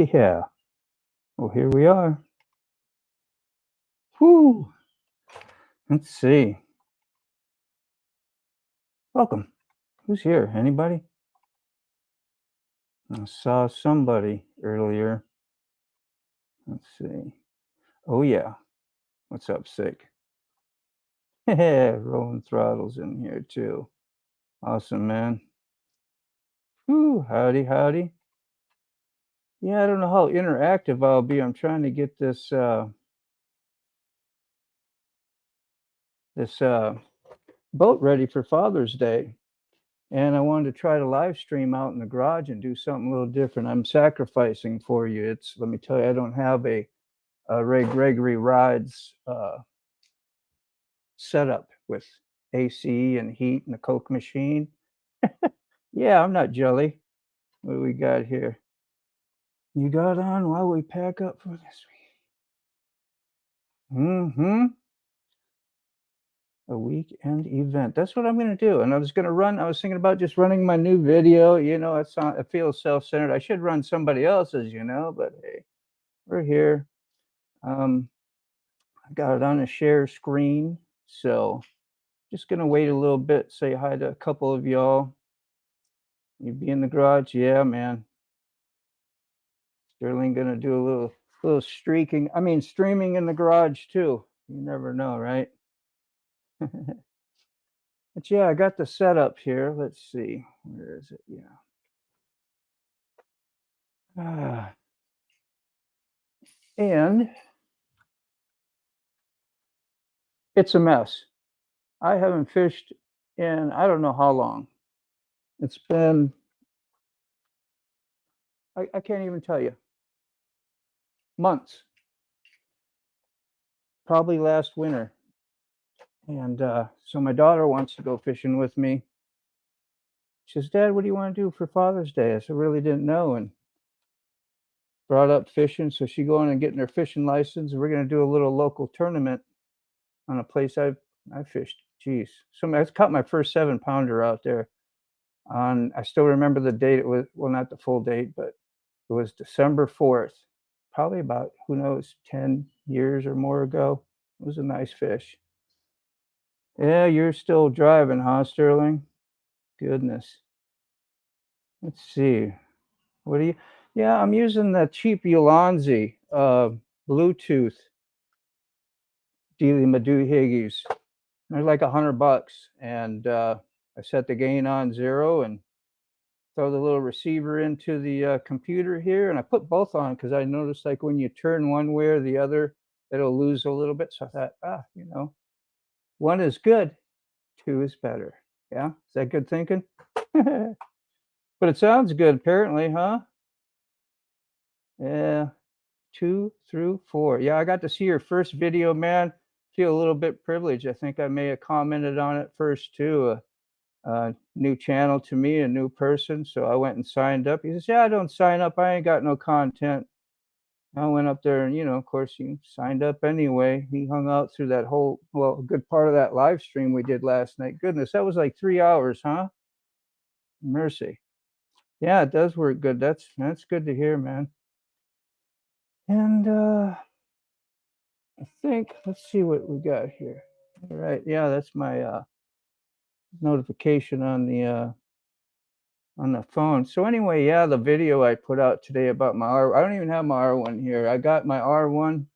Yeah. Well, here we are. Whoo! Let's see. Welcome. Who's here? Anybody? I saw somebody earlier. Let's see. Oh, yeah. What's up, Sick? Rolling Throttle's in here too. Awesome, man. Whoo! Howdy, howdy. Yeah, I don't know how interactive I'll be. I'm trying to get this boat ready for Father's Day. And I wanted to try to live stream out in the garage and do something a little different. I'm sacrificing for you. Let me tell you, I don't have a Ray Gregory Rides setup with AC and heat and a Coke machine. Yeah, I'm not jelly. What do we got here? You got on while we pack up for this week. Mm-hmm. A weekend event. That's what I'm going to do. And I was thinking about just running my new video. It feels self-centered. I should run somebody else's, but hey, we're here. I got it on a share screen. So just going to wait a little bit, say hi to a couple of y'all. You be in the garage? Yeah, man. Sterling going to do a little streaming in the garage too. You never know, right? But yeah, I got the setup here. Let's see. Where is it? Yeah. And it's a mess. I haven't fished in I don't know how long. It's been, I can't even tell you, months, probably last winter. And so my daughter wants to go fishing with me. She says, Dad, what do you want to do for Father's Day? I said, really didn't know. And brought up fishing. So she going and getting her fishing license. We're going to do a little local tournament on a place I fished. Geez. So I caught my first 7-pounder out there I still remember the date. It was, well, not the full date, but it was December 4th, probably about, who knows, 10 years or more ago. It was a nice fish. Yeah, you're still driving, huh, Sterling? Goodness. Let's see. What do you? Yeah, I'm using the cheap Ulanzi Bluetooth Dealy Madoohiggies. They're like $100, and I set the gain on 0 and throw the little receiver into the computer here, and I put both on because I noticed like when you turn one way or the other, it'll lose a little bit. So I thought, one is good, 2 is better. Yeah, is that good thinking? But it sounds good, apparently, huh? Yeah, 2 through 4. Yeah, I got to see your first video, man. Feel a little bit privileged. I think I may have commented on it first too. New channel to me, a new person. So I went and signed up. He says, yeah, I don't sign up. I ain't got no content. I went up there and, of course, he signed up anyway. He hung out through that a good part of that live stream we did last night. Goodness, that was like 3 hours, huh? Mercy. Yeah, it does work good. That's good to hear, man. And I think, let's see what we got here. All right. Yeah, that's my notification on the phone. So anyway, yeah, the video I put out today about my I don't even have my R1 here. I got my R1.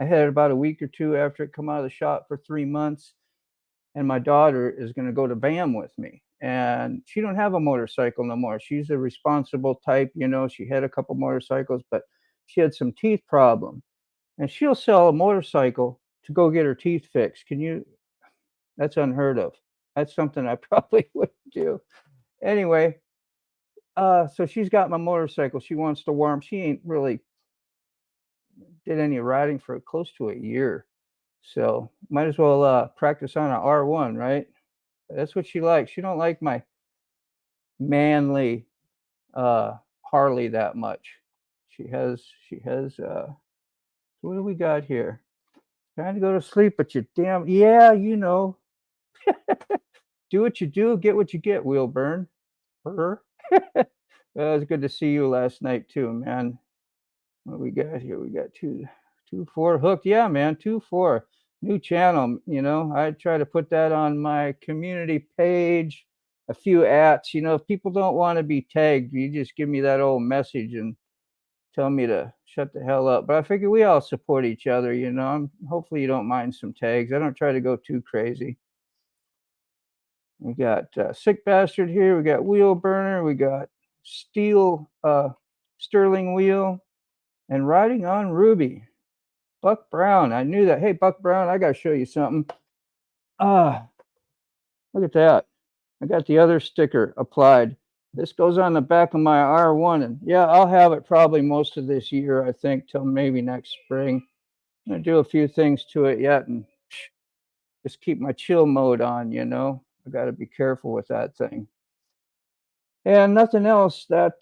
I had it about a week or 2 after it come out of the shop for 3 months, and my daughter is going to go to BAM with me. And she don't have a motorcycle no more. She's a responsible type, she had a couple motorcycles, but she had some teeth problem. And she'll sell a motorcycle to go get her teeth fixed. That's unheard of. That's something I probably wouldn't do. Anyway, so she's got my motorcycle. She wants to warm. She ain't really did any riding for close to a year. So might as well practice on an R1, right? That's what she likes. She don't like my manly Harley that much. She has what do we got here? Trying to go to sleep, but you yeah, do what you do, get what you get, Wheelburn. Well, it was good to see you last night too, man. What we got here? We got 224 hooked. Yeah, man, 24. New channel, you know. I try to put that on my community page. A few ats, you know, if people don't want to be tagged, you just give me that old message and tell me to shut the hell up. But I figure we all support each other, you know. Hopefully you don't mind some tags. I don't try to go too crazy. We got Sick Bastard here. We got Wheel Burner. We got Steel Sterling Wheel and Riding on Ruby. Buck Brown. I knew that. Hey, Buck Brown, I got to show you something. Look at that. I got the other sticker applied. This goes on the back of my R1. And yeah, I'll have it probably most of this year, I think, till maybe next spring. I'm going to do a few things to it yet and just keep my chill mode on, you know. I got to be careful with that thing. And nothing else that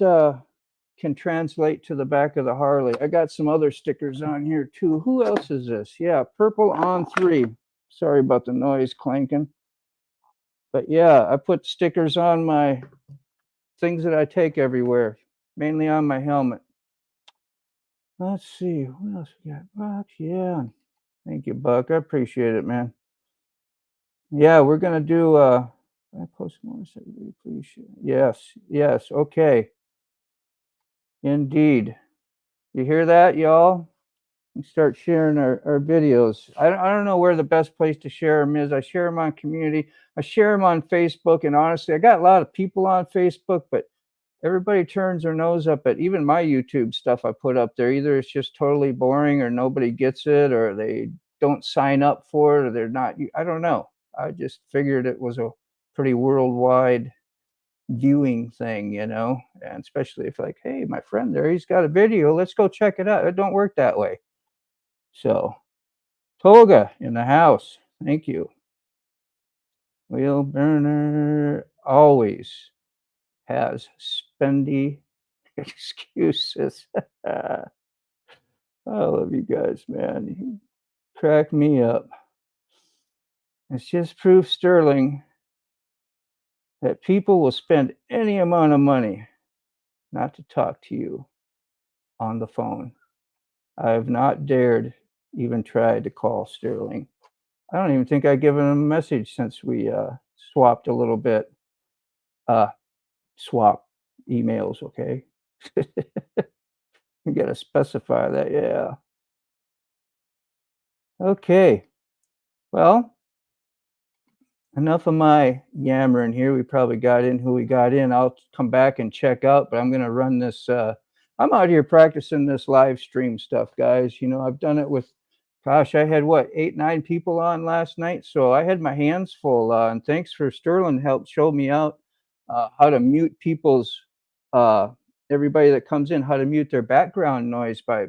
can translate to the back of the Harley. I got some other stickers on here too. Who else is this? Yeah, Purple on 3. Sorry about the noise clanking. But yeah, I put stickers on my things that I take everywhere, mainly on my helmet. Let's see, what else we got? Buck, yeah. Thank you, Buck. I appreciate it, man. Yeah, we're gonna do I post more, please share. Yes, okay. Indeed. You hear that, y'all? We start sharing our videos. I don't know where the best place to share them is. I share them on community. I share them on Facebook. And honestly, I got a lot of people on Facebook, but everybody turns their nose up at even my YouTube stuff I put up there. Either it's just totally boring or nobody gets it or they don't sign up for it or they're not. I don't know. I just figured it was a pretty worldwide viewing thing, you know, and especially if like, hey, my friend there, he's got a video. Let's go check it out. It don't work that way. So, Toga in the house. Thank you. Wheel Burner always has spendy excuses. I love you guys, man. You crack me up. It's just proof sterling that people will spend any amount of money not to talk to you on the phone. I have not dared even try to call Sterling. I don't even think I've given him a message since we swapped a little bit. Swap emails, okay? You gotta specify that, yeah. Okay. Well, enough of my yammering here. We probably got in who we got in. I'll come back and check out, but I'm gonna run this. I'm out here practicing this live stream stuff, guys. You know, I've done it with, gosh, I had what, 8, 9 people on last night, so I had my hands full. And thanks for Sterling helped show me out how to mute people's everybody that comes in, how to mute their background noise by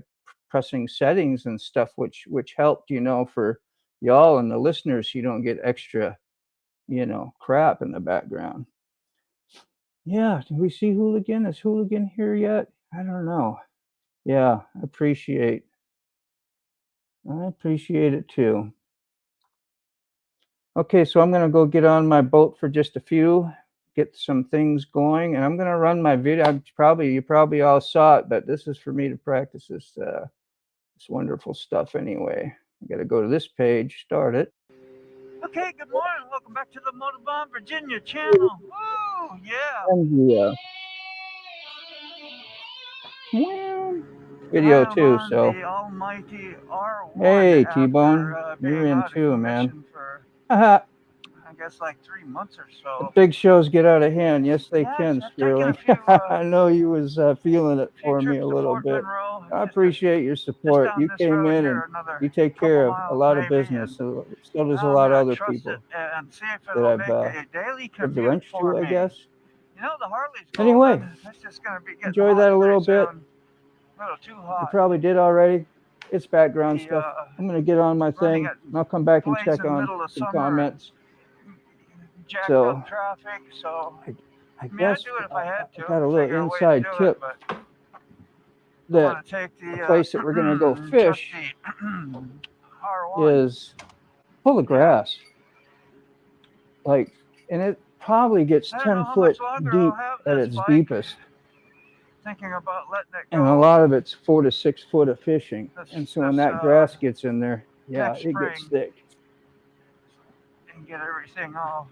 pressing settings and stuff, which helped, you know, for y'all and the listeners. You don't get extra, you know, crap in the background. Yeah, do we see Hooligan? Is Hooligan here yet? I don't know. Yeah, I appreciate it too. Okay, so I'm gonna go get on my boat for just a few, get some things going, and I'm gonna run my video. You probably all saw it, but this is for me to practice this wonderful stuff anyway. I gotta go to this page, start it. Okay, good morning. Welcome back to the MotoBaum Virginia channel. Woo, yeah. And video too, so. The almighty R1 hey, T-Bone, you're in too, man. I guess like 3 months or so. The big shows get out of hand. Yes, they can, Sterling. I know you was feeling it for me a little bit. I appreciate your support. You came in and you take care of a lot of business. So does a lot of other people that I've given the wrench to, I guess. You know, the Harley's anyway, that's just gonna be enjoy that a little bit. A little too hot. You probably did already. It's background stuff. I'm gonna get on my thing and I'll come back and check on some comments. So, traffic, so I guess I got a little inside tip that the place that we're gonna go fish is full of grass. Like, and it probably gets 10 foot deep at its deepest. thinking about letting it go. And a lot of it's 4 to 6 foot of fishing. And so when that grass gets in there, yeah, it gets thick. And get everything all.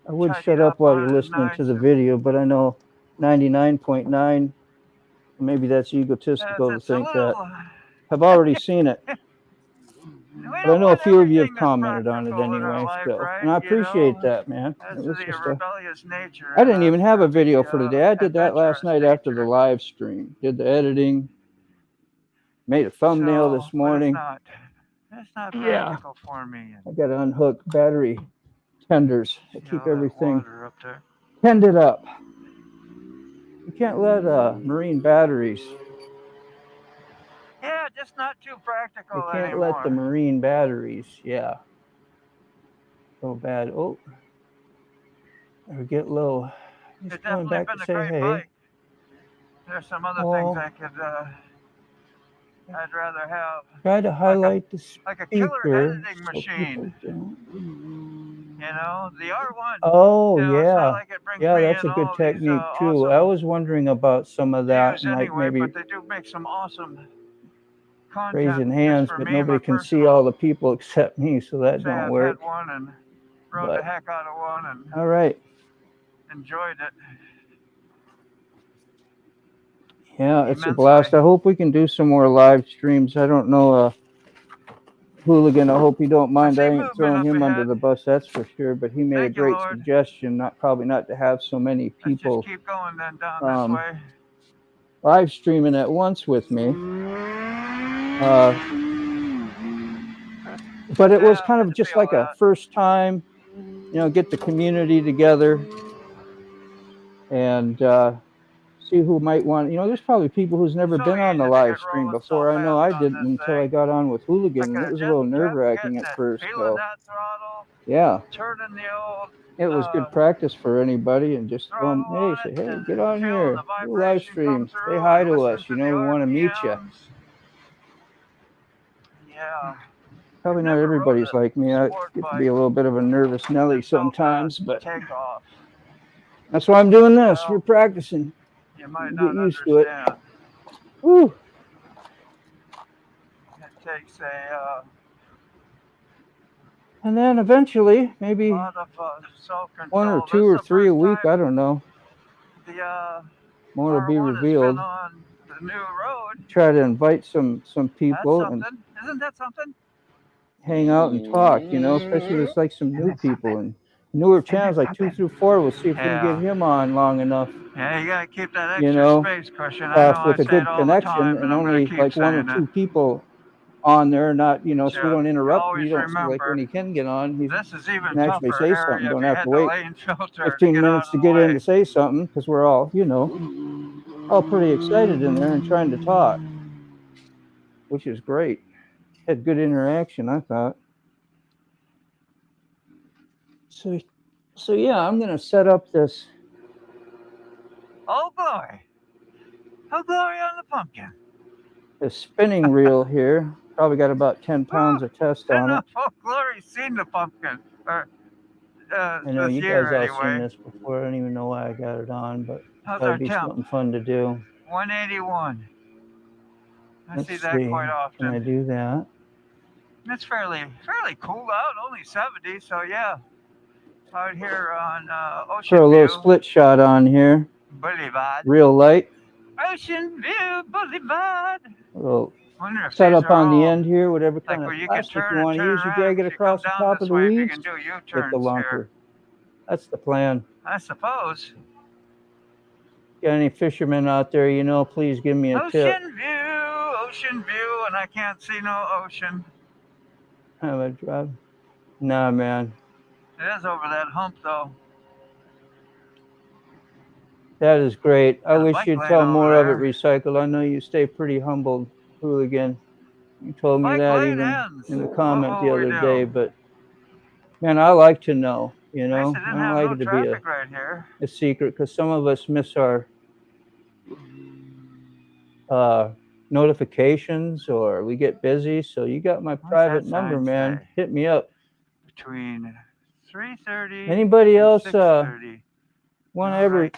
I would shut up while you're listening to the video, but I know 99.9, maybe that's egotistical to think that. I've already seen it. But I know a few of you have commented on it anyway, still. And I appreciate that, man. It was just I didn't even have a video for today. I did that last night after the live stream. Did the editing. Made a thumbnail this morning. It's not practical for me. I got to unhook battery tenders to keep everything tended up. You can't let marine batteries. Yeah, just not too practical anymore. You can't let the marine batteries, go bad. Oh, or get low. Just going back to say hey. Bike. There's some other things I could, I'd rather have. Try to highlight the speaker. Like a killer editing machine. You know, the R1. Oh, yeah. Like that's a good technique, too. Awesome, I was wondering about some of that. And like maybe but they do make some awesome content. Raising hands, but nobody can see all the people except me, so that don't work. I've had one and rode the heck out of one. And all right. Enjoyed it. Yeah, it's a blast. I hope we can do some more live streams. I don't know, Hooligan, I hope you don't mind. I ain't throwing him under the bus, that's for sure. But he made a great suggestion, probably not to have so many people. Let's just keep going then down this way. Live streaming at once with me. But it was kind of just like a first time, get the community together and see who might want. There's probably people who's never been on the live stream before. I know I didn't until I got on with Hooligan, and it was a little nerve-wracking at first. So, yeah, it was good practice for anybody, and just say, hey, get on here, do live stream, say hi to us. We want to meet you. Yeah. Probably not everybody's like me. I get to be a little bit of a nervous Nelly sometimes, but that's why I'm doing this. We're practicing. You might not get used to it. Woo. It takes a and then eventually, maybe one or two or three a week. I don't know. More to be revealed. On the new road. Try to invite some people. And isn't that something? Hang out and talk, especially with like some new people and newer channels like 2 through 4. We'll see if we can get him on long enough. Yeah, you gotta keep that extra space cushion. With a good connection and only like 1 or 2 people on there, not so we don't interrupt. You don't like when he can get on. He can actually say something. Don't have to wait 15 minutes to get in to say something because we're all all pretty excited in there and trying to talk, which is great. Had good interaction, I thought. So yeah, I'm gonna set up this. Oh glory! Oh glory on the pumpkin! The spinning reel here. Probably got about 10 pounds of test on it. Oh glory! Seen the pumpkin. I know you guys all seen this before. I don't even know why I got it on, but that'd be something fun to do. 181. I see that quite often. Can I do that? It's fairly cool out. Only 70, so yeah. Out here on Ocean View. Throw a little split shot on here. Boulevard. Real light. Ocean View Boulevard. A little set up on the end here, whatever kind of plastic you want to use. You drag it across the top of the weeds. Get the lunker. That's the plan. I suppose. Got any fishermen out there, please give me a tip. Ocean View, and I can't see no ocean. Have I drive? Nah, man. It is over that hump, though. That is great. I wish you'd tell more of it recycled. I know you stay pretty humbled, Hooligan. You told me that even in the comment the other day, but man, I like to know, I don't like it to be a secret, because some of us miss our notifications or we get busy. So you got my private number, man. Hit me up. Between 3:30. Anybody else want to ever,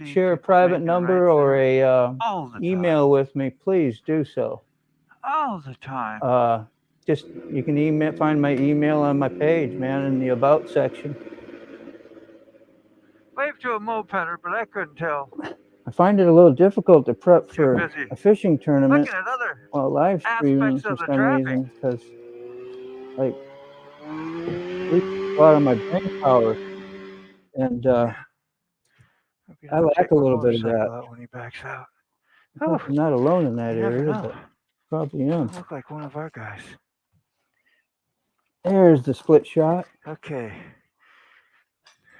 share a private number or a email with me, please do so. All the time. Just you can find my email on my page, man, in the about section. Wave to a mopeder, but I couldn't tell. I find it a little difficult to prep Too for busy a fishing tournament looking at other while live streaming aspects for of the some traffic. reason, because like it takes a lot of my brain power, and I lack a little bit of that. Out when he backs out. I hope I'm not alone in that You never area, know. but probably am. Look like one of our guys. There's the split shot. Okay.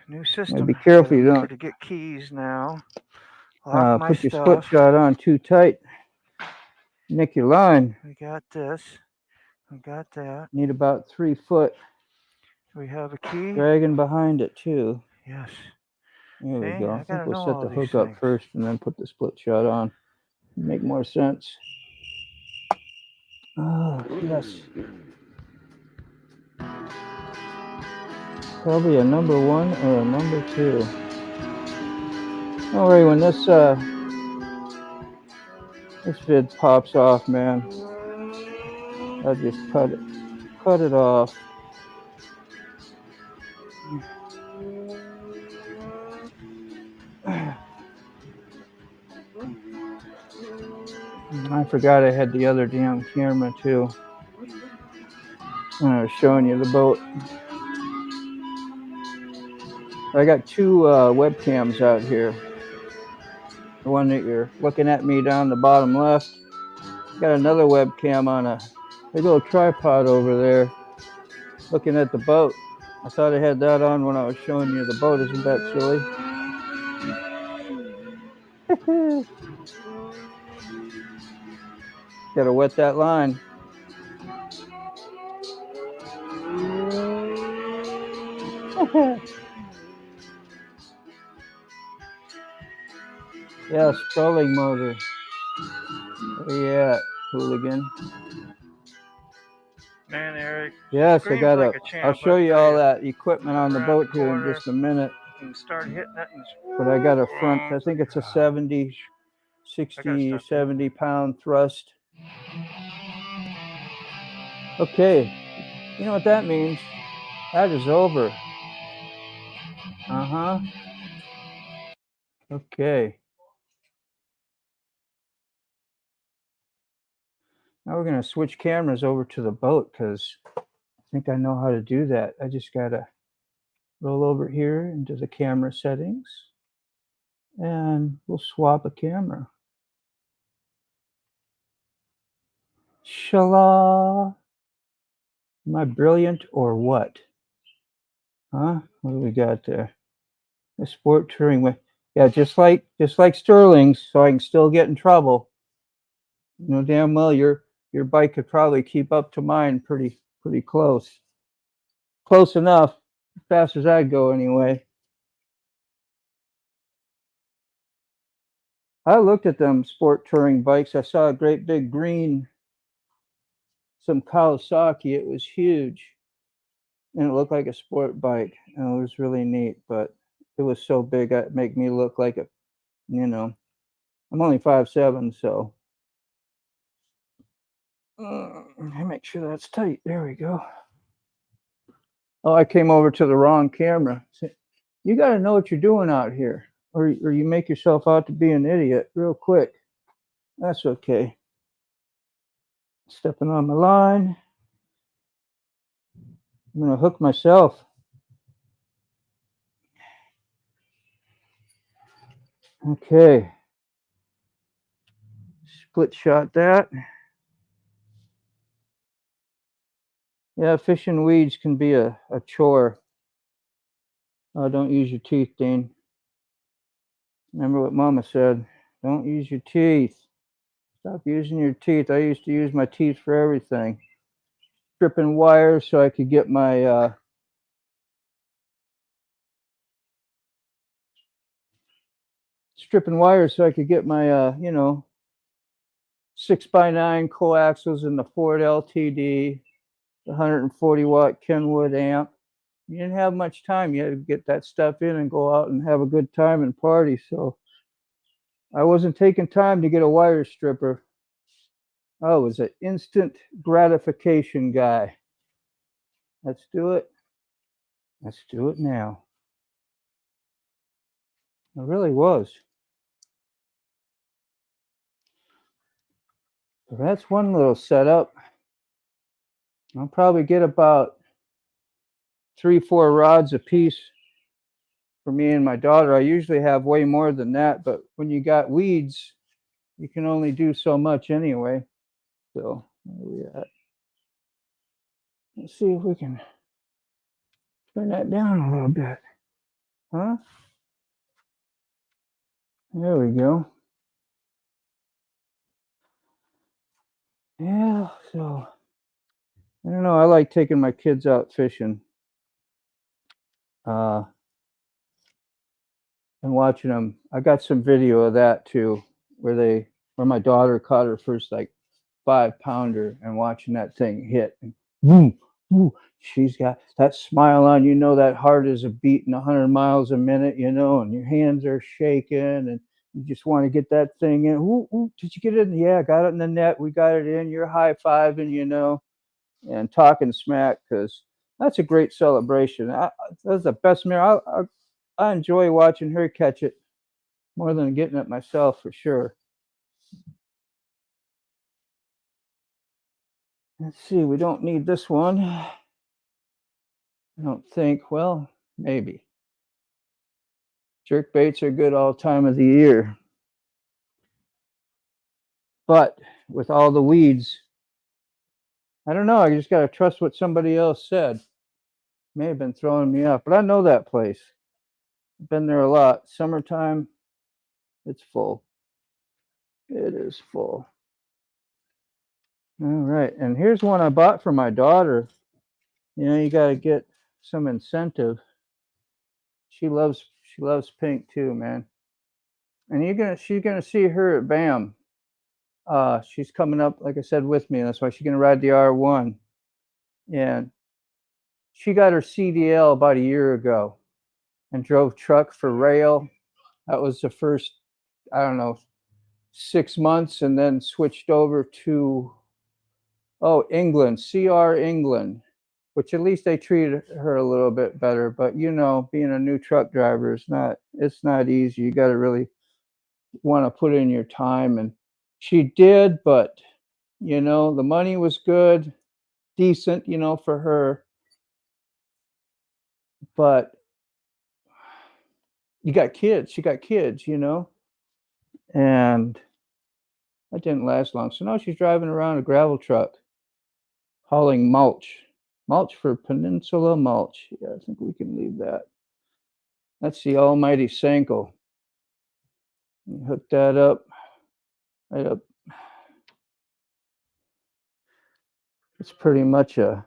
New system. Now be careful you don't to get keys now. Lock my put your stuff. split shot on too tight. Nick your line. We got this. We got that. Need about 3 foot. We have a key. Dragging behind it too. Yes. There we go. I think we'll set the hook up first and then put the split shot on. Make more sense. Oh, yes. Probably a number 1 or a number 2. Don't worry, when this vid pops off, man, I'll just cut it off. I forgot I had the other damn camera too when I was showing you the boat. I got 2 webcams out here. The one that you're looking at me down the bottom left. Got another webcam on a big old tripod over there looking at the boat. I thought I had that on when I was showing you the boat. Isn't that silly? Gotta wet that line. Yeah, trolling motor. Where you at, hooligan? Man, Eric. Yes, I got it. I'll show you all that equipment on the boat here in just a minute. And start hitting it. But I got a front, I think it's a 60, 70 pound thrust. Okay, you know what that means? That is over. Okay. Now we're going to switch cameras over to the boat because I think I know how to do that. I just got to roll over here into the camera settings and we'll swap a camera. Shala. Am I brilliant or what? Huh? What do we got there? A sport touring with, yeah, just like Sterling's, so I can still get in trouble. You know damn well your bike could probably keep up to mine pretty close. Close enough, as fast as I go anyway. I looked at them sport touring bikes. I saw a great big green, some Kawasaki. It was huge. And it looked like a sport bike. And it was really neat, but it was so big it made me look like a, you know, I'm only 5'7", so. Make sure that's tight. There we go. Oh, I came over to the wrong camera. You got to know what you're doing out here, or you make yourself out to be an idiot real quick. That's okay. Stepping on my line. I'm going to hook myself. Okay. Split shot that. Yeah, fishing weeds can be a chore. Oh, don't use your teeth, Dean. Remember what Mama said. Don't use your teeth. Stop using your teeth. I used to use my teeth for everything. Stripping wires so I could get my you know, 6x9 coaxials in the Ford LTD, the 140 watt Kenwood amp. you didn't have much time. You had to get that stuff in and go out and have a good time and party. So I wasn't taking time to get a wire stripper. I was an instant gratification guy. Let's do it. Let's do it now. It really was. So that's one little setup. I'll probably get about 3-4 rods a piece for me and my daughter. I usually have way more than that, but when you got weeds, you can only do so much anyway. So where are we at? Let's see if we can turn that down a little bit. Huh? There we go. Yeah, so I don't know. I like taking my kids out fishing. And watching them. I got some video of that too, where my daughter caught her first like 5-pounder and watching that thing hit. And boom, boom. She's got that smile on, that heart is beating 100 miles a minute, and your hands are shaking and you just want to get that thing in. Ooh, ooh, did you get it in? Yeah, I got it in the net. We got it in. You're high-fiving, and talking smack, because that's a great celebration. That's the best meal. I enjoy watching her catch it more than getting it myself, for sure. Let's see, we don't need this one. I don't think. Well, maybe. Jerk baits are good all time of the year. But with all the weeds, I don't know. I just got to trust what somebody else said. May have been throwing me off, but I know that place. I've been there a lot. Summertime, it's full. It is full. All right, and here's one I bought for my daughter. You got to get some incentive. She loves pink too, man. And she's gonna see her at BAM. She's coming up, like I said, with me, and that's why she's gonna ride the R1. And she got her CDL about a year ago, and drove truck for rail. That was the first, I don't know, 6 months, and then switched over to England, CR England, which at least they treated her a little bit better. But being a new truck driver is it's not easy. You got to really want to put in your time, and she did. But the money was good, decent, for her. But she got kids, and that didn't last long. So now she's driving around a gravel truck, hauling mulch for Peninsula Mulch. Yeah, I think we can leave that. That's the almighty Senko. Hook that up, right up. It's pretty much a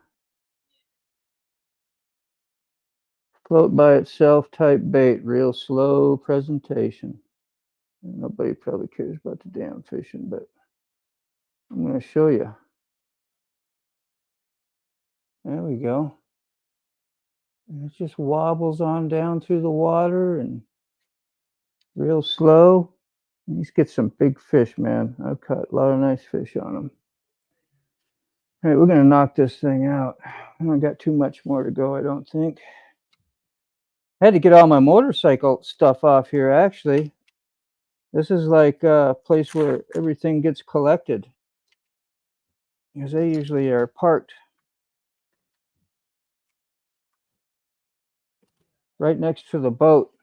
float by itself type bait, real slow presentation. Nobody probably cares about the damn fishing, but I'm going to show you. There we go. And it just wobbles on down through the water and real slow. These get some big fish, man. I've caught a lot of nice fish on them. All right, we're going to knock this thing out. I don't got too much more to go, I don't think. I had to get all my motorcycle stuff off here, actually. This is like a place where everything gets collected, because they usually are parked right next to the boat.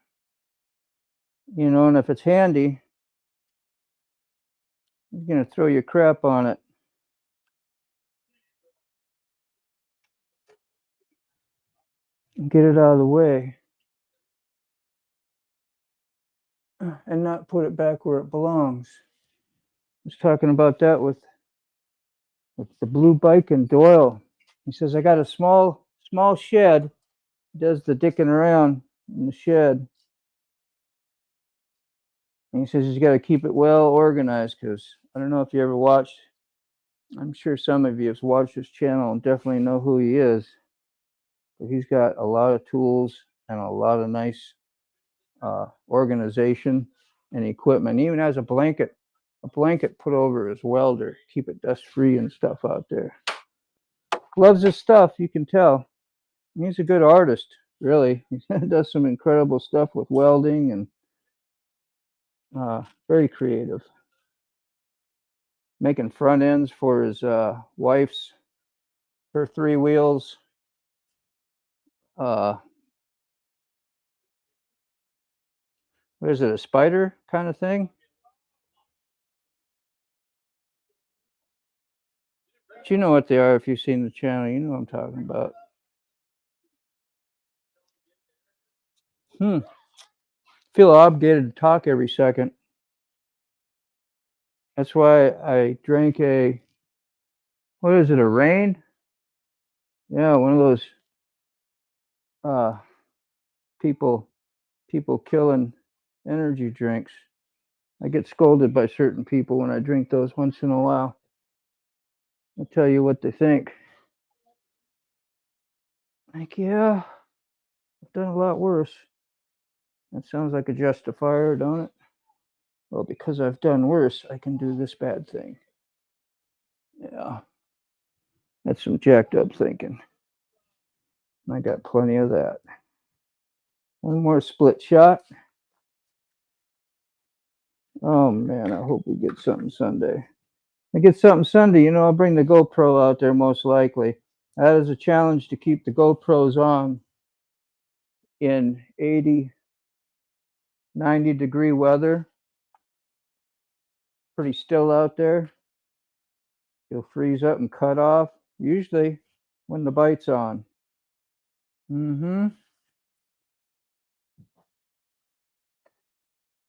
And if it's handy, you're going to throw your crap on it. And get it out of the way. And not put it back where it belongs. I was talking about that with the blue bike and Doyle. He says, I got a small shed. He does the dicking around in the shed. And he says he's got to keep it well organized, because I don't know if you ever watched. I'm sure some of you have watched this channel and definitely know who he is. But he's got a lot of tools and a lot of nice organization and equipment. He even has a blanket put over his welder, keep it dust free and stuff out there. Loves his stuff, you can tell. He's a good artist, really. He does some incredible stuff with welding and very creative. Making front ends for his wife's, her 3 wheels. What is it, a spider kind of thing? But you know what they are if you've seen the channel. You know what I'm talking about. Feel obligated to talk every second. That's why I drank what is it, a Rain? Yeah, one of those people killing energy drinks. I get scolded by certain people when I drink those once in a while. I'll tell you what they think. Like, yeah, I've done a lot worse. That sounds like a justifier, don't it? Well, because I've done worse, I can do this bad thing. Yeah. That's some jacked up thinking. I got plenty of that. One more split shot. Oh man, I hope we get something Sunday. I get something Sunday, I'll bring the GoPro out there most likely. That is a challenge, to keep the GoPros on in 80, 90 degree weather. Pretty still out there. You'll freeze up and cut off, usually when the bite's on. And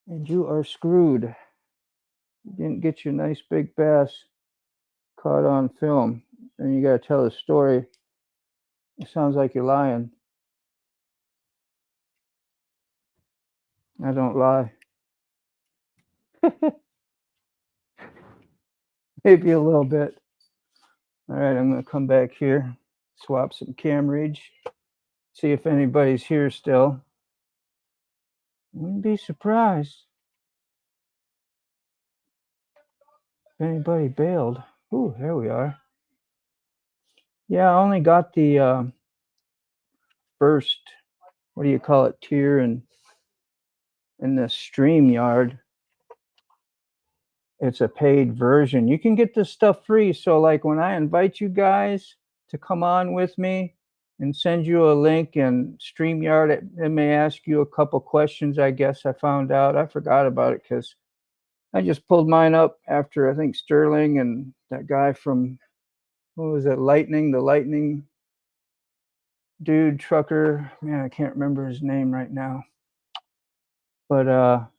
you are screwed. You didn't get your nice big bass caught on film. And you got to tell a story. It sounds like you're lying. I don't lie. Maybe a little bit. All right, I'm going to come back here, swap some camrage, see if anybody's here still. Wouldn't be surprised if anybody bailed. Ooh, there we are. Yeah, I only got the first, what do you call it, tier in the Streamyard. It's a paid version. You can get this stuff free. So like when I invite you guys to come on with me and send you a link, and Streamyard, it may ask you a couple questions, I guess. I found out. I forgot about it because I just pulled mine up after, I think, Sterling and that guy from, what was it, the Lightning dude, trucker. Man, I can't remember his name right now. But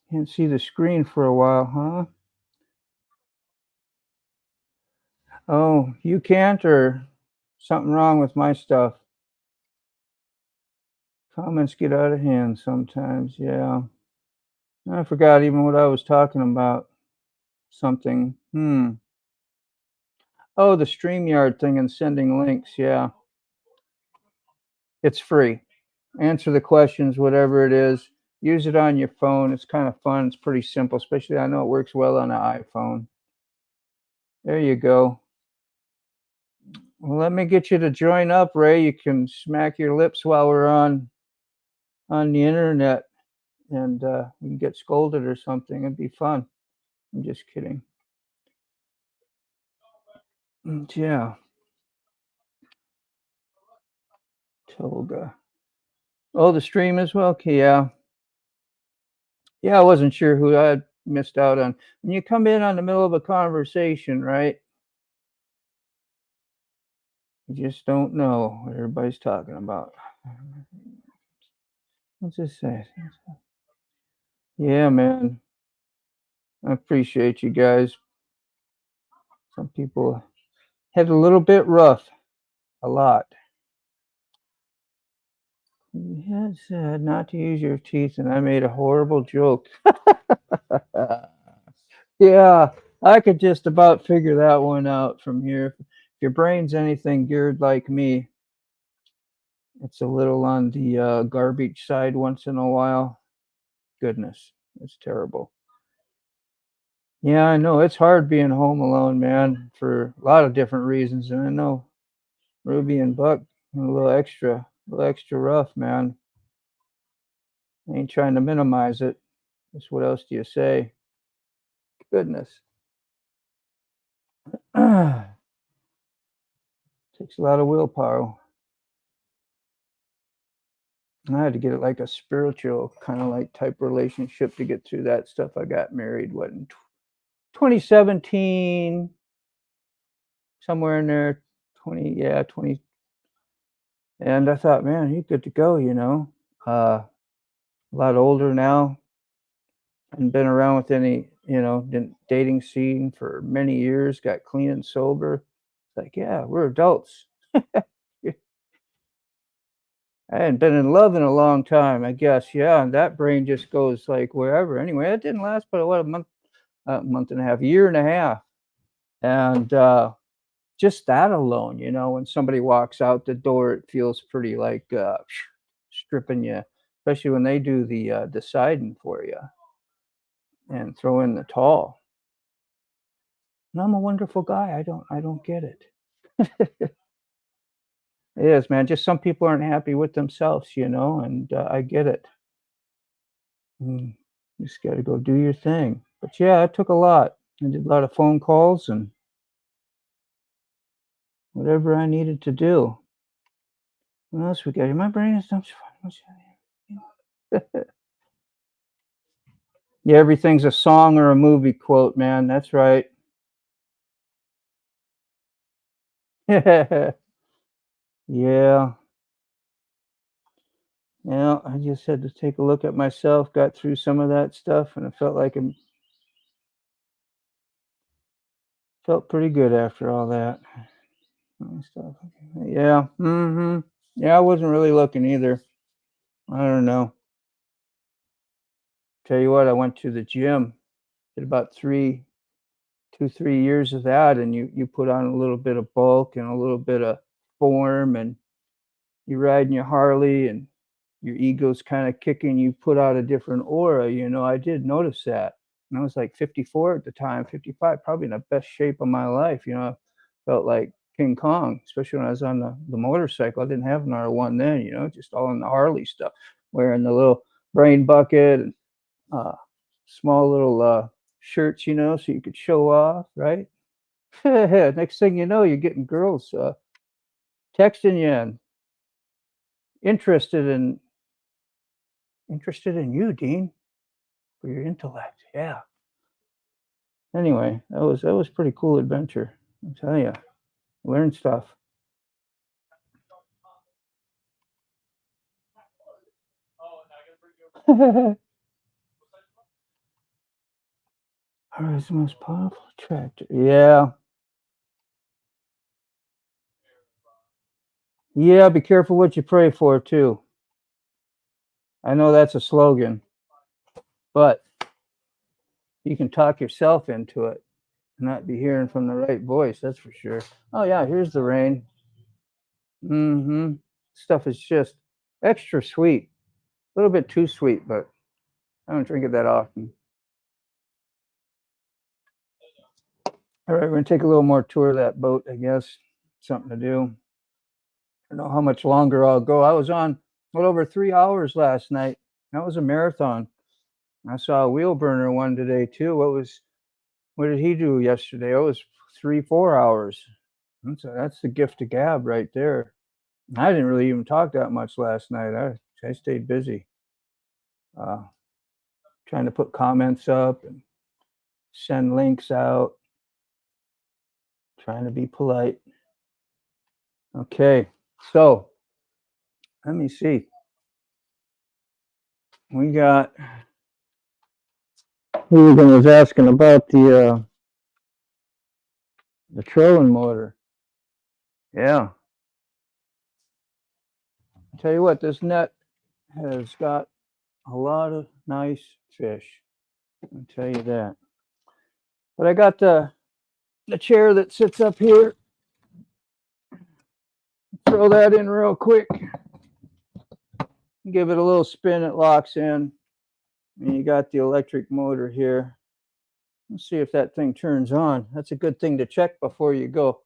can't see the screen for a while, huh? Oh, you can't, or something wrong with my stuff? Comments get out of hand sometimes, yeah. I forgot even what I was talking about. Something. Oh, the StreamYard thing and sending links, yeah. It's free. Answer the questions, whatever it is. Use it on your phone. It's kind of fun. It's pretty simple, especially I know it works well on an iPhone. There you go. Well, let me get you to join up, Ray. You can smack your lips while we're on the internet, and we can get scolded or something. It'd be fun. I'm just kidding. Yeah. Toga. Oh, the stream as well? Okay, yeah. Yeah, I wasn't sure who I had missed out on. When you come in on the middle of a conversation, right? You just don't know what everybody's talking about. What's this say? Yeah, man. I appreciate you guys. Some people had a little bit rough. A lot. You had said not to use your teeth, and I made a horrible joke. Yeah, I could just about figure that one out from here. If your brain's anything geared like me, It's a little on the garbage side once in a while. Goodness, it's terrible. Yeah, I know it's hard being home alone, man, for a lot of different reasons. And I know Ruby and Buck a little extra rough, man. I ain't trying to minimize it. Just what else do you say? Goodness. Takes a lot of willpower. I had to get it like a spiritual kind of like type relationship to get through that stuff. I got married what in 2017, somewhere in there, 20. And I thought, man, you're good to go, you know. A lot older now, and been around with any, dating scene for many years. Got clean and sober. It's like, yeah, we're adults. I hadn't been in love in a long time, I guess. Yeah, and that brain just goes like wherever. Anyway, it didn't last but what month and a half, year and a half, and just that alone, when somebody walks out the door, it feels pretty like stripping you, especially when they do the deciding for you and throw in the towel. And I'm a wonderful guy. I don't get it. It is, man. Just some people aren't happy with themselves, and I get it. Mm, you just got to go do your thing. But yeah, it took a lot. I did a lot of phone calls and whatever I needed to do. What else we got? My brain is not. Yeah, everything's a song or a movie quote, man. That's right. Yeah. Yeah, I just had to take a look at myself, got through some of that stuff, and it felt like it felt pretty good after all that stuff. Yeah. Yeah, I wasn't really looking either. I don't know. Tell you what, I went to the gym, did about 3 years of that, and you put on a little bit of bulk and a little bit of form, and you riding your Harley, and your ego's kind of kicking. You put out a different aura. I did notice that, and I was like 54 at the time, 55, probably in the best shape of my life. Felt like King Kong, especially when I was on the motorcycle. I didn't have an R1 then, just all in the Harley stuff, wearing the little brain bucket and uh, small little shirts, so you could show off, right? Next thing you know, you're getting girls texting you and interested in you, Dean, for your intellect. Yeah. Anyway, that was pretty cool adventure. I'll tell you, learn stuff. All right, the most powerful attractor. Yeah. Yeah, be careful what you pray for too. I know that's a slogan, but you can talk yourself into it and not be hearing from the right voice, that's for sure. Oh yeah, here's the rain. Stuff is just extra sweet. A little bit too sweet, but I don't drink it that often. All right, we're gonna take a little more tour of that boat, I guess. Something to do. I don't know how much longer I'll go. I was on over 3 hours last night. That was a marathon. I saw a wheel burner one today too. What did he do yesterday? It was 3, 4 hours. That's the gift of gab right there. I didn't really even talk that much last night. I stayed busy, uh, trying to put comments up and send links out, trying to be polite. Okay, so let me see. We got Hooligan was asking about the trolling motor. Yeah. I'll tell you what, this net has got a lot of nice fish. I'll tell you that. But I got the chair that sits up here. Throw that in real quick. Give it a little spin, it locks in. And you got the electric motor here. Let's see if that thing turns on. That's a good thing to check before you go.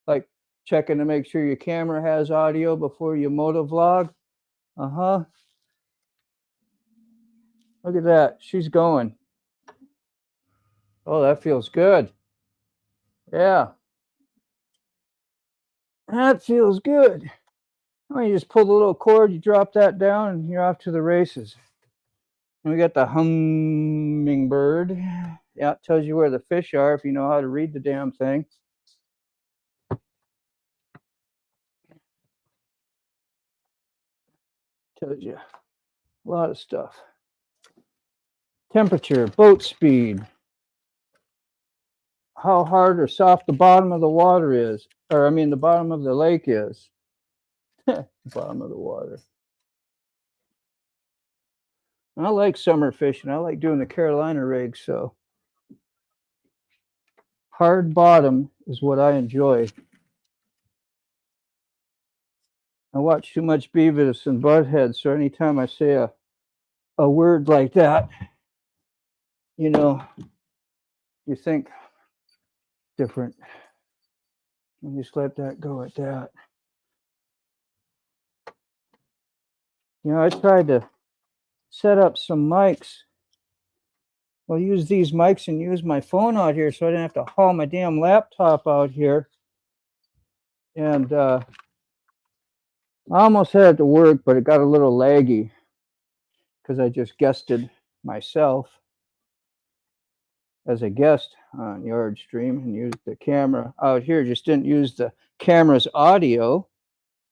Like checking to make sure your camera has audio before you motovlog. Uh-huh. Look at that. She's going. Oh, that feels good. Yeah. That feels good. Oh, you just pull the little cord, you drop that down, and you're off to the races. And we got the hummingbird. Yeah, it tells you where the fish are if you know how to read the damn thing. Tells you a lot of stuff. Temperature, boat speed, how hard or soft the bottom of the water is, or I mean the bottom of the lake is. Bottom of the water. I like summer fishing. I like doing the Carolina rigs, so hard bottom is what I enjoy. I watch too much Beavis and Butthead, so anytime I say a word like that, you know, you think different. And just let that go at that. You know, I tried to set up some mics. I'll use these mics and use my phone out here so I didn't have to haul my damn laptop out here. And I almost had it to work, but it got a little laggy because I just guested myself as a guest on Yard Stream and used the camera out here. Just didn't use the camera's audio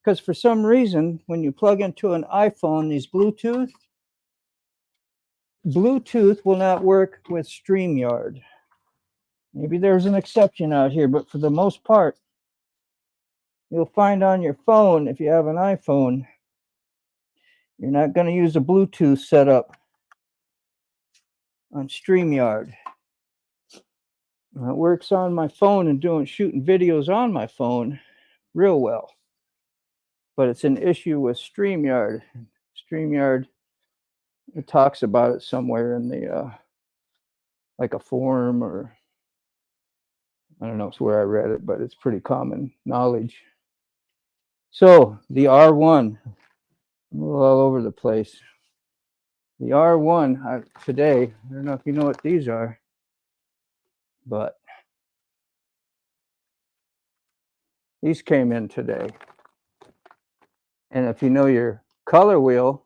because for some reason, when you plug into an iPhone, these Bluetooth will not work with Streamyard. Maybe there's an exception out here, but for the most part, you'll find on your phone, if you have an iPhone, you're not going to use a Bluetooth setup on Streamyard. It works on my phone and shooting videos on my phone real well. But it's an issue with Streamyard. Streamyard, it talks about it somewhere in the, like a forum or, I don't know, it's where I read it, but it's pretty common knowledge. So the R1, I'm a little all over the place. The R1 today, I don't know if you know what these are, but these came in today. And if you know your color wheel,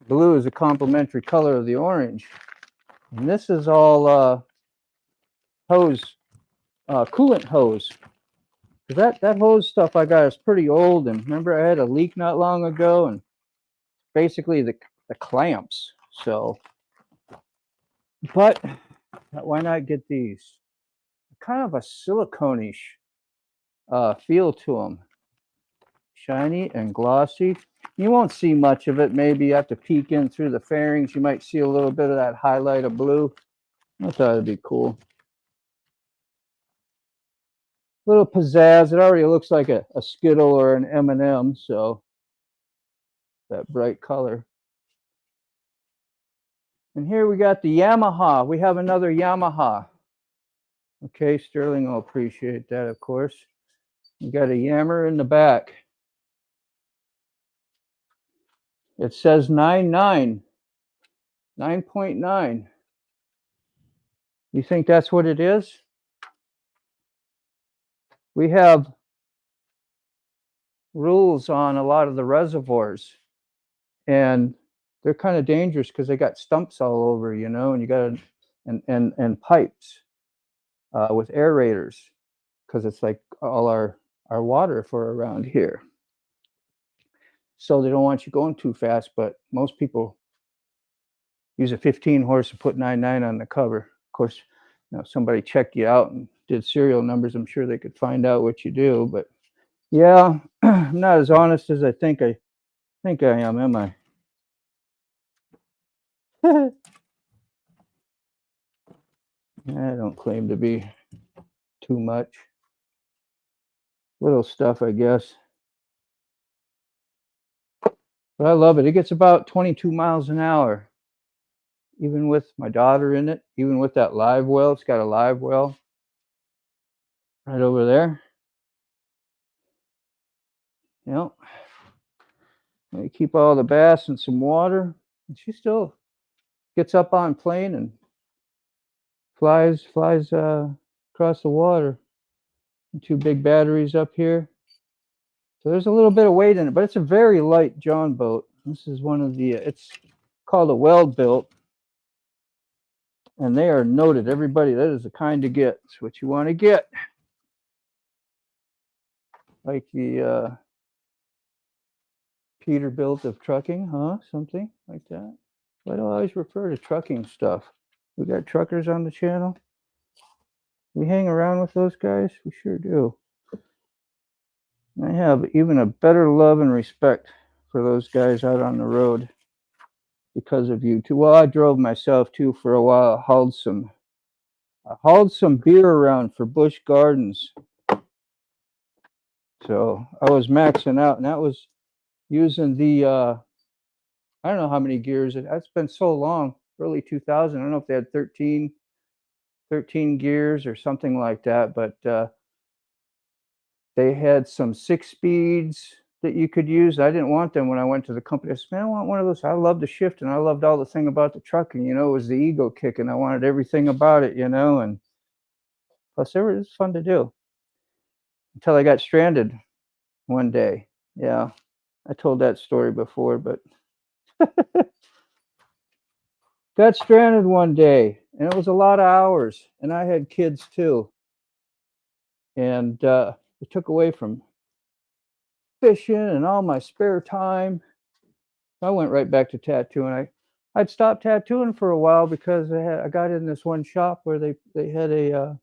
blue is a complementary color of the orange. And this is all coolant hose. That hose stuff I got is pretty old. And remember I had a leak not long ago and basically the clamps. So, but why not get these? Kind of a silicone-ish feel to them. Shiny and glossy. You won't see much of it. Maybe you have to peek in through the fairings. You might see a little bit of that highlight of blue. I thought it'd be cool. Little pizzazz. It already looks like a Skittle or an M&M, so that bright color. And here we got the Yamaha. We have another Yamaha. Okay, Sterling will appreciate that, of course. We got a Yammer in the back. It says 9.9. You think that's what it is? We have rules on a lot of the reservoirs, and they're kind of dangerous because they got stumps all over, you know, and you got and pipes with aerators because it's like all our water for around here. So they don't want you going too fast, but most people use a 15 horse and put 9.9 on the cover. Of course, you know, somebody checked you out and did serial numbers. I'm sure they could find out what you do, but yeah, I'm not as honest as I think I am I? I don't claim to be too much. Little stuff, I guess. But I love it. It gets about 22 miles an hour, even with my daughter in it, even with that live well. It's got a live well right over there. Yep. We keep all the bass and some water. And she still gets up on plane and flies across the water. And 2 big batteries up here. So there's a little bit of weight in it, but it's a very light John boat. This is one of the, it's called a Weld built. And they are noted. Everybody, that is the kind to get. It's what you want to get. Like the Peterbilt of trucking, huh? Something like that. Why do I always refer to trucking stuff? We got truckers on the channel. We hang around with those guys. We sure do. I have even a better love and respect for those guys out on the road because of you too. Well, I drove myself too for a while. I hauled some beer around for Busch Gardens. So I was maxing out, and that was using the I don't know how many gears. It's been so long, early 2000. I don't know if they had 13 gears or something like that, but they had some 6 speeds that you could use. I didn't want them when I went to the company. I said, man, I want one of those. I love the shift, and I loved all the thing about the trucking. You know, it was the ego kick, and I wanted everything about it, you know, and plus it was fun to do until I got stranded one day. Yeah, I told that story before, but got stranded one day, and it was a lot of hours, and I had kids too, and it took away from fishing and all my spare time. I went right back to tattooing. I'd stopped tattooing for a while because I got in this one shop where they had a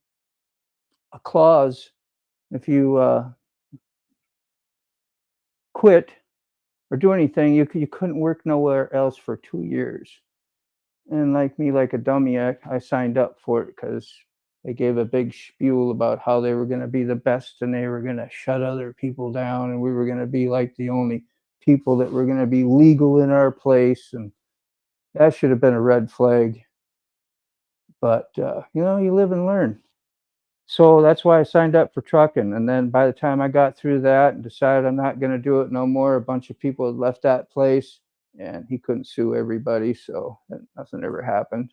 clause. If you quit or do anything, you couldn't work nowhere else for 2 years. And like me, like a dummy, I signed up for it because they gave a big spiel about how they were going to be the best and they were going to shut other people down, and we were going to be like the only people that were going to be legal in our place. And that should have been a red flag. But, you know, you live and learn. So that's why I signed up for trucking. And then by the time I got through that and decided I'm not going to do it no more, a bunch of people had left that place, and he couldn't sue everybody. So nothing ever happened.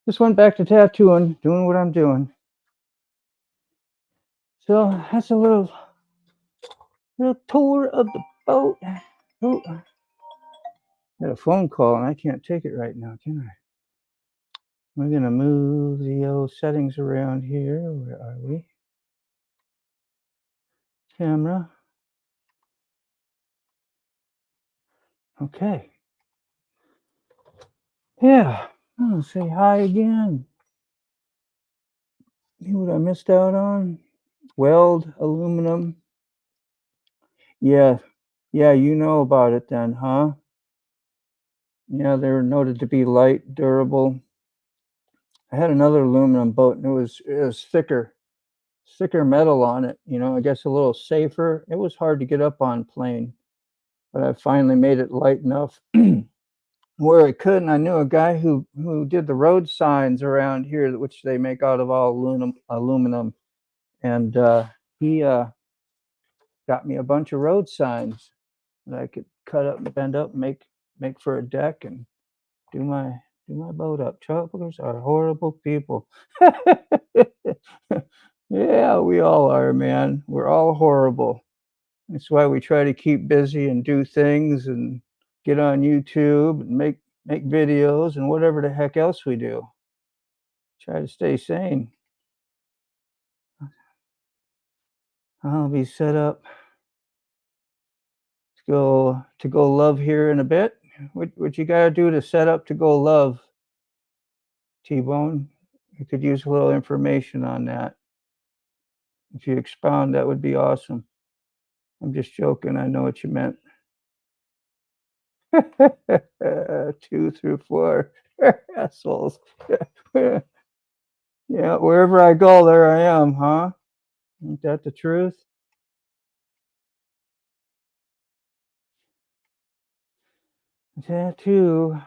Just went back to tattooing, doing what I'm doing. So that's a little tour of the boat. Oh, got a phone call and I can't take it right now, can I? We're gonna move the old settings around here. Where are we? Camera. Okay. Yeah. I'll say hi again. See what I missed out on? Weld aluminum. Yeah. Yeah, you know about it then, huh? Yeah, they're noted to be light, durable. I had another aluminum boat, and it was thicker metal on it, you know, I guess a little safer. It was hard to get up on plane, but I finally made it light enough where I could. And I knew a guy who did the road signs around here, which they make out of all aluminum. And he got me a bunch of road signs that I could cut up and bend up and make for a deck and do my boat up. Truckers are horrible people. Yeah, we all are, man. We're all horrible. That's why we try to keep busy and do things and get on YouTube and make videos and whatever the heck else we do. Try to stay sane. I'll be set up to go love here in a bit. What you gotta do to set up to go love, T-Bone? You could use a little information on that. If you expound, that would be awesome. I'm just joking. I know what you meant. 2 through 4 assholes. Yeah, wherever I go, there I am, huh? Ain't that the truth? Tattoo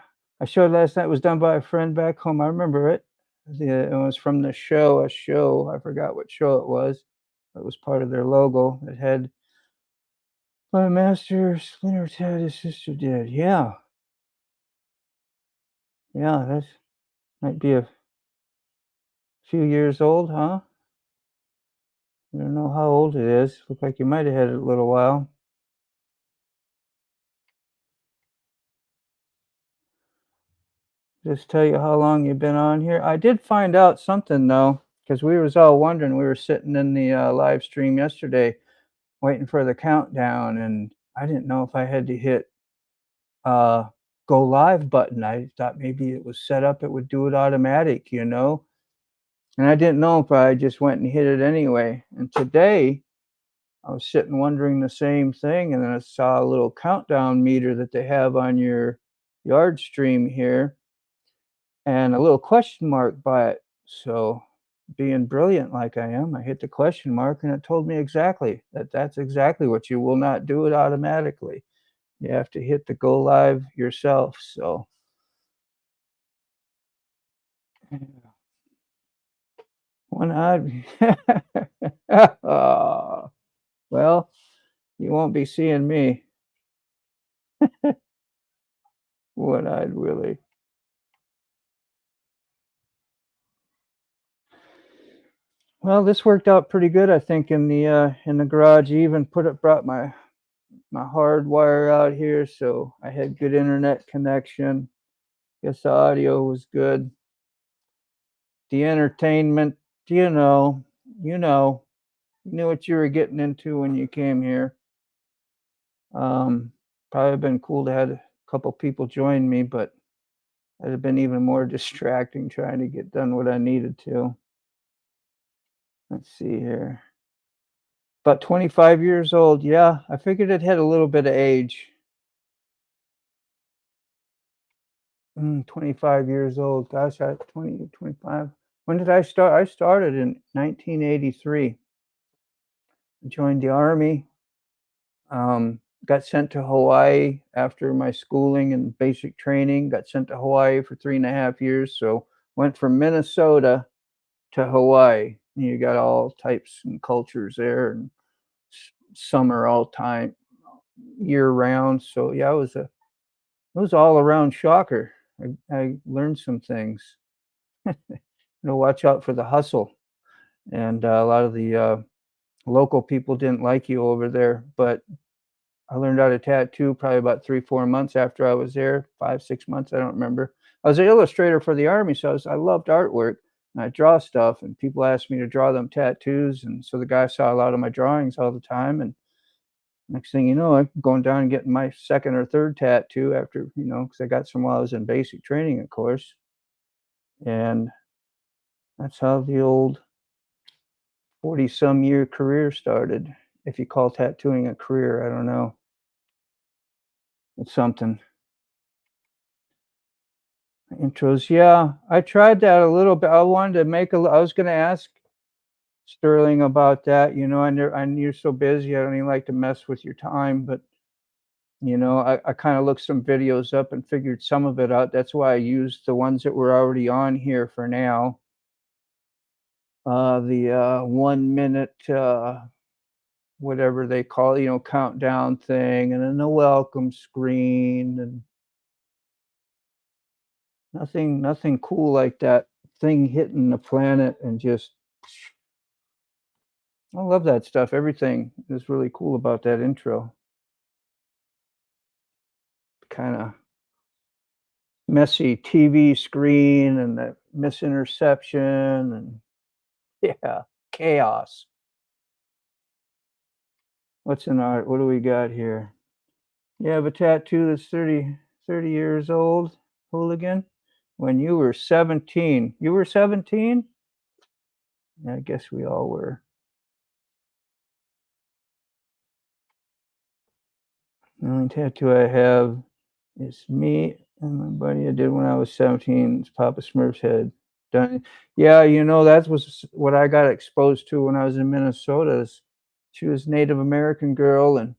I showed last night was done by a friend back home. I remember it. It was from the show, a show. I forgot what show it was. It was part of their logo. It had my master splinter tat his sister did. Yeah. Yeah, that might be a few years old, huh? I don't know how old it is. Look like you might have had it a little while. Just tell you how long you've been on here. I did find out something though, because we was all wondering. We were sitting in the live stream yesterday, waiting for the countdown, and I didn't know if I had to hit uh, go live button. I thought maybe it was set up; it would do it automatic, you know. And I didn't know if I just went and hit it anyway. And today, I was sitting wondering the same thing, and then I saw a little countdown meter that they have on your yard stream here and a little question mark by it. So, being brilliant like I am, I hit the question mark and it told me exactly that that's exactly what you will not do it automatically. You have to hit the go live yourself. So, yeah. One odd. Oh, well, you won't be seeing me. One eyed Willie. Well, this worked out pretty good, I think, in the garage. Even brought my hard wire out here, so I had good internet connection. Guess the audio was good. The entertainment, you know, you know, you knew what you were getting into when you came here. Probably been cool to have a couple people join me, but it'd have been even more distracting trying to get done what I needed to. Let's see here. About 25 years old. Yeah, I figured it had a little bit of age. 25 years old. Gosh, I 20, 25. When did I start? I started in 1983. Joined the army. Got sent to Hawaii after my schooling and basic training. Got sent to Hawaii for 3.5 years. So went from Minnesota to Hawaii. You got all types and cultures there, and summer all time, year round. So yeah, it was all around shocker. I learned some things. Watch out for the hustle. And a lot of the local people didn't like you over there, but I learned how to tattoo probably about 3, 4 months after I was there, 5, 6 months. I don't remember. I was an illustrator for the army, so I loved artwork. And I draw stuff, and people asked me to draw them tattoos, and so the guy saw a lot of my drawings all the time. And next thing you know, I'm going down and getting my second or third tattoo after, because I got some while I was in basic training, of course. And that's how the old 40-some year career started. If you call tattooing a career, I don't know. It's something. Intros, yeah, I tried that a little bit. I wanted to I was gonna ask Sterling about that. I knew you're so busy. I don't even like to mess with your time, but I kind of looked some videos up and figured some of it out. That's why I used the ones that were already on here for now. The 1 minute whatever they call it, countdown thing, and then the welcome screen, and nothing cool like that thing hitting the planet and just I love that stuff. Everything is really cool about that intro. Kind of messy TV screen and that misinterception and yeah, chaos. What's in art? What do we got here? You have a tattoo that's 30 years old, hooligan. When you were 17. You were 17? Yeah, I guess we all were. The only tattoo I have is me and my buddy I did when I was 17. It's Papa Smurf's head. Done. Yeah, that was what I got exposed to when I was in Minnesota. She was Native American girl, and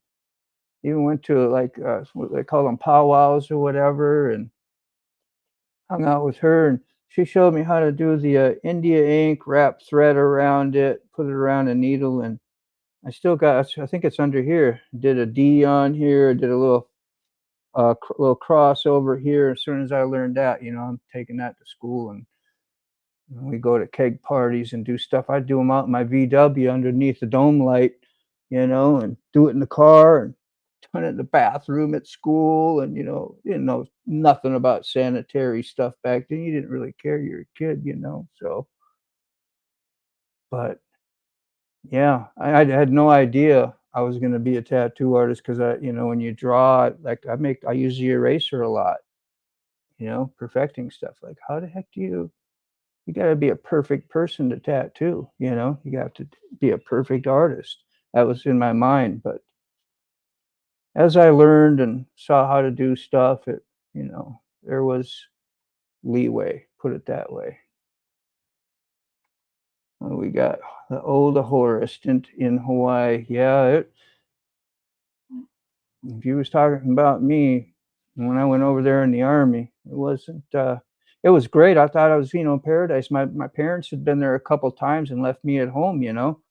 Even went to like what they call them powwows or whatever, and hung out with her. And she showed me how to do the India ink, wrap thread around it, put it around a needle, and I still got. I think it's under here. Did a D on here. Did a little little cross over here. As soon as I learned that, I'm taking that to school, and we go to keg parties and do stuff. I do them out in my VW underneath the dome light, and do it in the car and done it in the bathroom at school. And didn't know nothing about sanitary stuff back then. You didn't really care. You're a kid, so. But yeah, I had no idea I was going to be a tattoo artist, because when you draw, like I use the eraser a lot, perfecting stuff. Like, how the heck do you got to be a perfect person to tattoo, you got to be a perfect artist. That was in my mind. But as I learned and saw how to do stuff, there was leeway, put it that way. We got the old horror stint in Hawaii. Yeah, if you was talking about me when I went over there in the army, it wasn't. It was great. I thought I was, paradise. My parents had been there a couple times and left me at home. And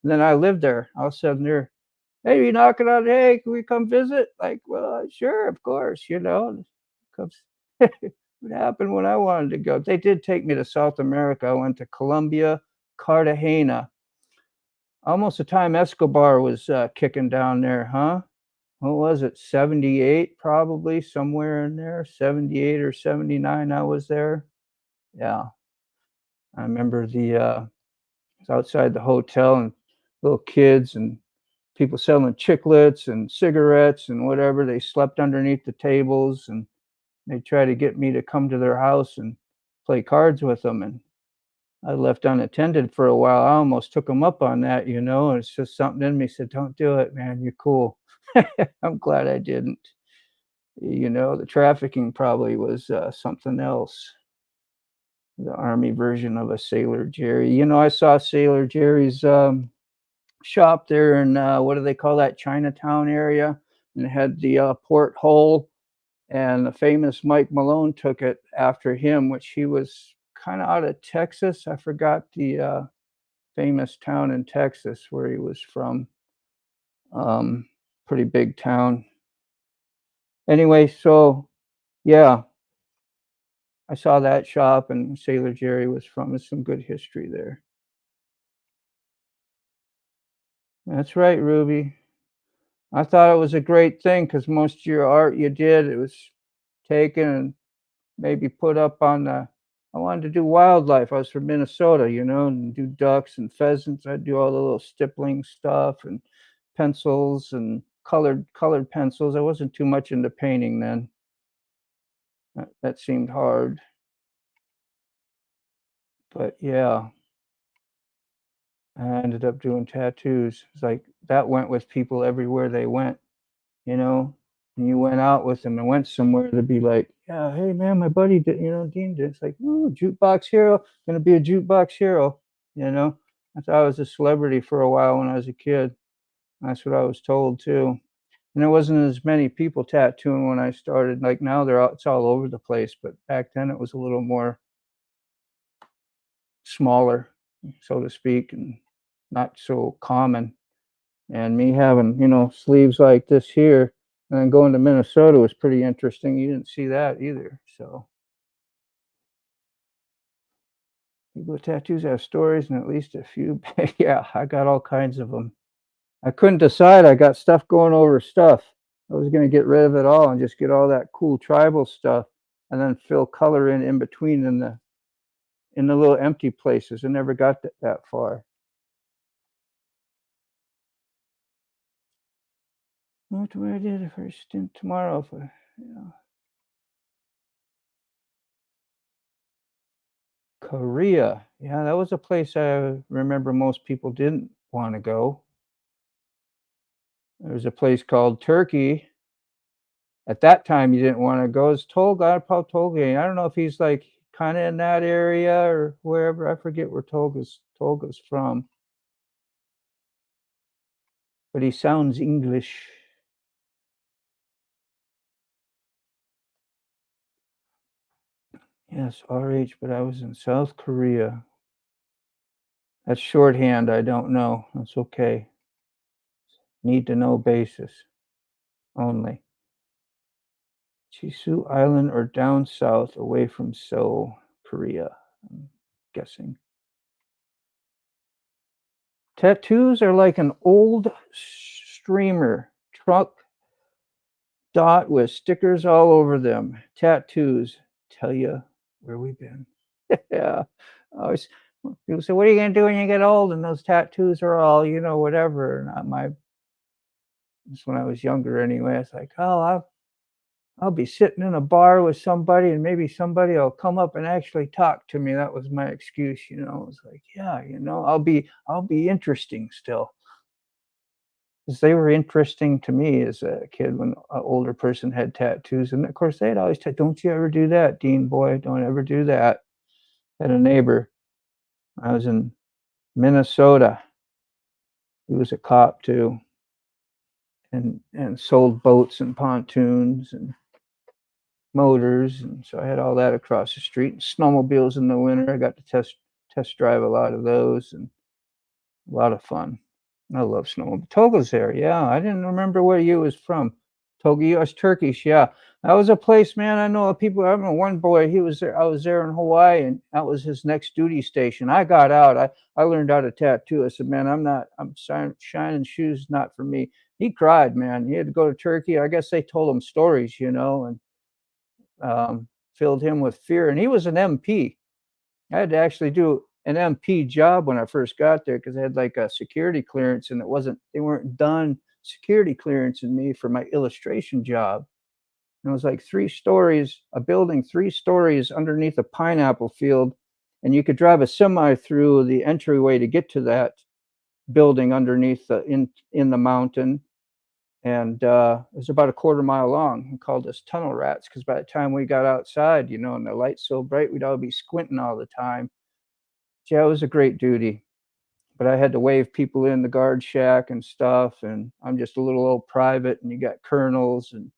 then I lived there. All of a sudden, they're, hey, you knocking on? Hey, can we come visit? Like, well, sure, of course. Comes. What happened when I wanted to go? They did take me to South America. I went to Colombia, Cartagena. Almost the time Escobar was kicking down there, huh? What was it? 78, probably somewhere in there. 78 or 79. I was there. Yeah, I remember was outside the hotel, and little kids and people selling chiclets and cigarettes and whatever. They slept underneath the tables, and they tried to get me to come to their house and play cards with them. And I left unattended for a while. I almost took them up on that, and it's just something in me said, don't do it, man. You're cool. I'm glad I didn't. The trafficking probably was something else. The army version of a Sailor Jerry. I saw Sailor Jerry's shop there in what do they call that, Chinatown area, and it had the porthole, and the famous Mike Malone took it after him, which he was kind of out of Texas. I forgot the famous town in Texas where he was from. Pretty big town. Anyway, so yeah, I saw that shop, and Sailor Jerry was from. There's some good history there. That's right, Ruby. I thought it was a great thing, because most of your art you did, it was taken and maybe put up on the. I wanted to do wildlife. I was from Minnesota, and do ducks and pheasants. I'd do all the little stippling stuff and pencils and colored pencils. I wasn't too much into painting then. That seemed hard. But yeah, I ended up doing tattoos. It's like that went with people everywhere they went, and you went out with them and went somewhere to be like, yeah, hey man, my buddy did, Dean did. It's like, ooh, jukebox hero, gonna be a jukebox hero, you know. I thought I was a celebrity for a while when I was a kid. That's what I was told too. And there wasn't as many people tattooing when I started. Like now, it's all over the place. But back then, it was a little more smaller, so to speak, and not so common. And me having, sleeves like this here, and then going to Minnesota was pretty interesting. You didn't see that either. So people with tattoos have stories, and at least a few. Yeah, I got all kinds of them. I couldn't decide. I got stuff going over stuff. I was going to get rid of it all and just get all that cool tribal stuff, and then fill color in between in the little empty places. I never got that far. What do I do the first stint tomorrow for? Korea. Yeah, that was a place I remember most people didn't want to go. There was a place called Turkey. At that time, you didn't want to go. It's Tolga, Paul Tolga. I don't know if he's like kind of in that area or wherever. I forget where Tolga's from, but he sounds English. Yes, RH, but I was in South Korea. That's shorthand, I don't know. That's okay. Need to know basis only. Jeju Island or down south away from Seoul, Korea, I'm guessing. Tattoos are like an old streamer truck dot with stickers all over them. Tattoos. Tell you where we've been. Yeah. I always people say, "What are you gonna do when you get old?" And those tattoos are all, whatever. Not my. Just when I was younger, anyway. It's like, oh, I'll be sitting in a bar with somebody, and maybe somebody will come up and actually talk to me. That was my excuse. It's like, yeah, I'll be interesting still. 'Cause they were interesting to me as a kid when an older person had tattoos, and of course they'd always say, "Don't you ever do that, Dean boy, don't ever do that." Had a neighbor. I was in Minnesota. He was a cop too, and sold boats and pontoons and motors, and so I had all that across the street. Snowmobiles in the winter. I got to test drive a lot of those, and a lot of fun. I love snowmobile. Togo's there, yeah. I didn't remember where you was from. Togo, U.S. Turkish, yeah. That was a place, man. I know people. I remember one boy. He was there. I was there in Hawaii, and that was his next duty station. I got out. I learned how to tattoo. I said, man, I'm not. I'm shining shoes, not for me. He cried, man. He had to go to Turkey. I guess they told him stories, and filled him with fear. And he was an MP. I had to actually do an MP job when I first got there because I had like a security clearance, and they weren't done security clearance in me for my illustration job. And it was like 3 stories, a building 3 stories underneath a pineapple field, and you could drive a semi through the entryway to get to that building underneath in the mountain. And it was about a quarter mile long. We called us tunnel rats because by the time we got outside, and the light's so bright, we'd all be squinting all the time. Yeah, it was a great duty, but I had to wave people in the guard shack and stuff, and I'm just a little old private, and you got colonels and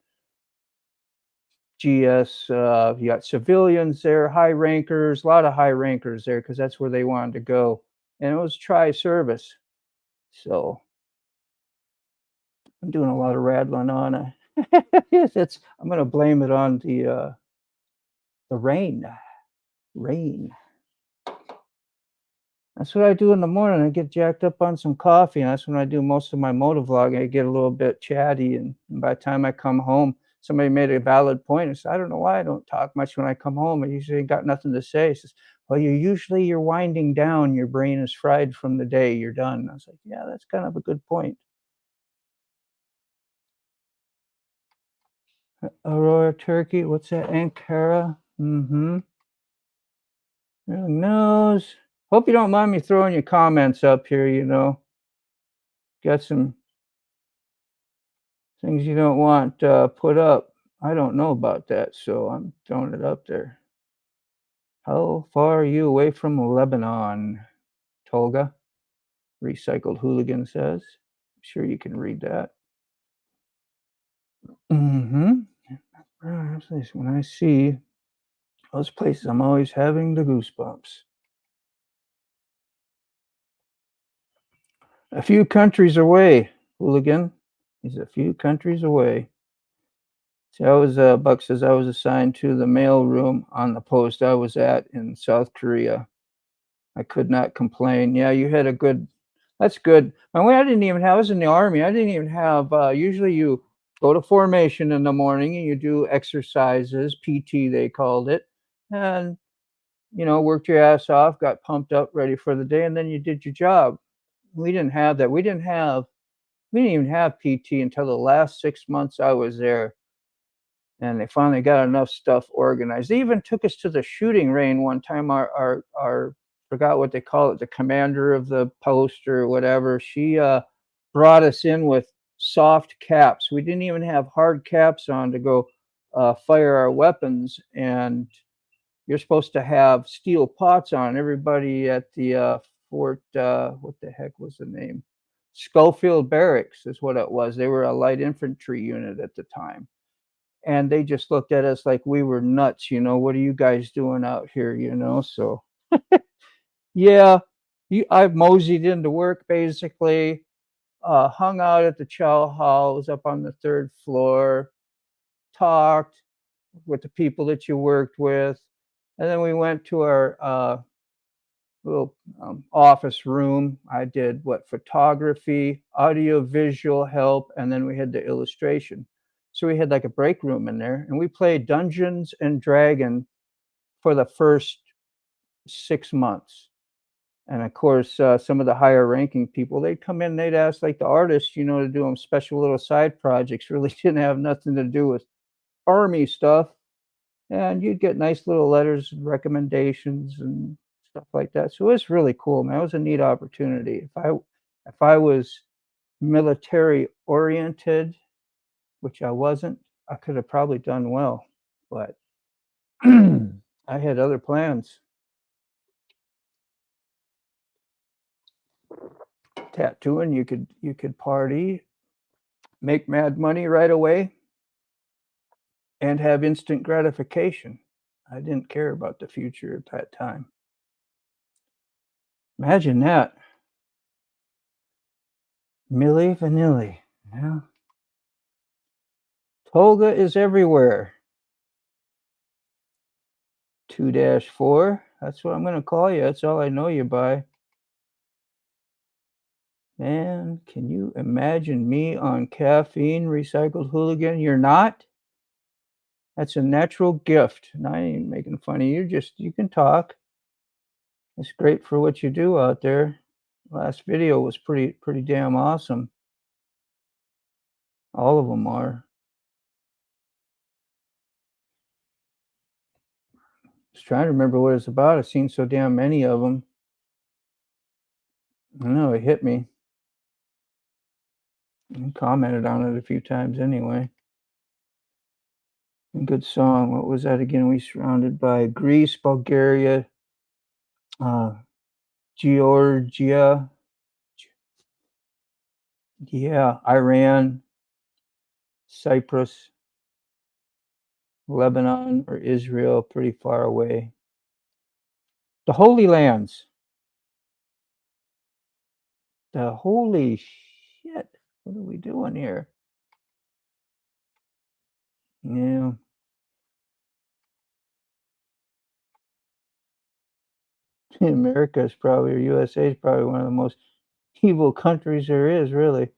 GS, you got civilians there, high rankers, a lot of high rankers there because that's where they wanted to go, and it was tri-service, so I'm doing a lot of rattling on. Yes, I'm gonna blame it on the rain. Rain. That's what I do in the morning. I get jacked up on some coffee, and that's when I do most of my motovlog. I get a little bit chatty, and by the time I come home, somebody made a valid point. I said, "I don't know why I don't talk much when I come home. I usually ain't got nothing to say." He says, "Well, you're winding down. Your brain is fried from the day. You're done." I was like, "Yeah, that's kind of a good point." Aurora, Turkey. What's that? Ankara. Mm-hmm. Who knows? Hope you don't mind me throwing your comments up here. Got some things you don't want put up. I don't know about that, so I'm throwing it up there. How far are you away from Lebanon? Tolga, Recycled Hooligan says. I'm sure you can read that. Mm-hmm. When I see those places, I'm always having the goosebumps. A few countries away, Hooligan. He's a few countries away. See, Buck says I was assigned to the mail room on the post I was at in South Korea. I could not complain. Yeah, you had a good. That's good. I was in the army. I didn't even have. Usually, you go to formation in the morning and you do exercises, PT they called it, and worked your ass off, got pumped up, ready for the day, and then you did your job. We didn't have that. We didn't even have PT until the last 6 months I was there, and they finally got enough stuff organized. They even took us to the shooting range one time. Our forgot what they call it, the commander of the post or whatever. She brought us in with soft caps. We didn't even have hard caps on to go fire our weapons, and you're supposed to have steel pots on. Everybody at the Fort, what the heck was the name? Schofield Barracks is what it was. They were a light infantry unit at the time. and they just looked at us like we were nuts, you know, "What are you guys doing out here?" You know, so yeah, I've moseyed into work basically, hung out at the chow hall, was up on the 3rd floor, talked with the people that you worked with, and then we went to our, little, office room. I did what? Photography, audio visual help, and then we had the illustration. So we had like a break room in there, and we played Dungeons and Dragon for the first 6 months. And of course, some of the higher ranking people, they'd come in, they'd ask like the artists, you know, to do them special little side projects, really didn't have nothing to do with army stuff. And you'd get nice little letters and recommendations and stuff like that. So it was really cool, man. It was a neat opportunity. If I was military oriented, which I wasn't, I could have probably done well, but I had other plans. Tattooing, you could party, make mad money right away, and have instant gratification. I didn't care about the future at that time. Imagine that. Milli Vanilli. Yeah. Tolga is everywhere. 2-4. That's what I'm going to call you. That's all I know you by. Man, can you imagine me on caffeine, recycled hooligan? You're not? That's a natural gift. And I ain't making fun of you. Just, you can talk. It's great for what you do out there. Last video was pretty damn awesome. All of them are. Just trying to remember what it's about. I've seen so damn many of them. I know, it hit me. I commented on it a few times anyway. A good song. What was that again? We surrounded by Greece, Bulgaria, Georgia, yeah, Iran, Cyprus, Lebanon, or Israel, pretty far away. The Holy Lands. The holy shit. What are we doing here? Yeah. America is probably, or USA is probably one of the most evil countries there is, really.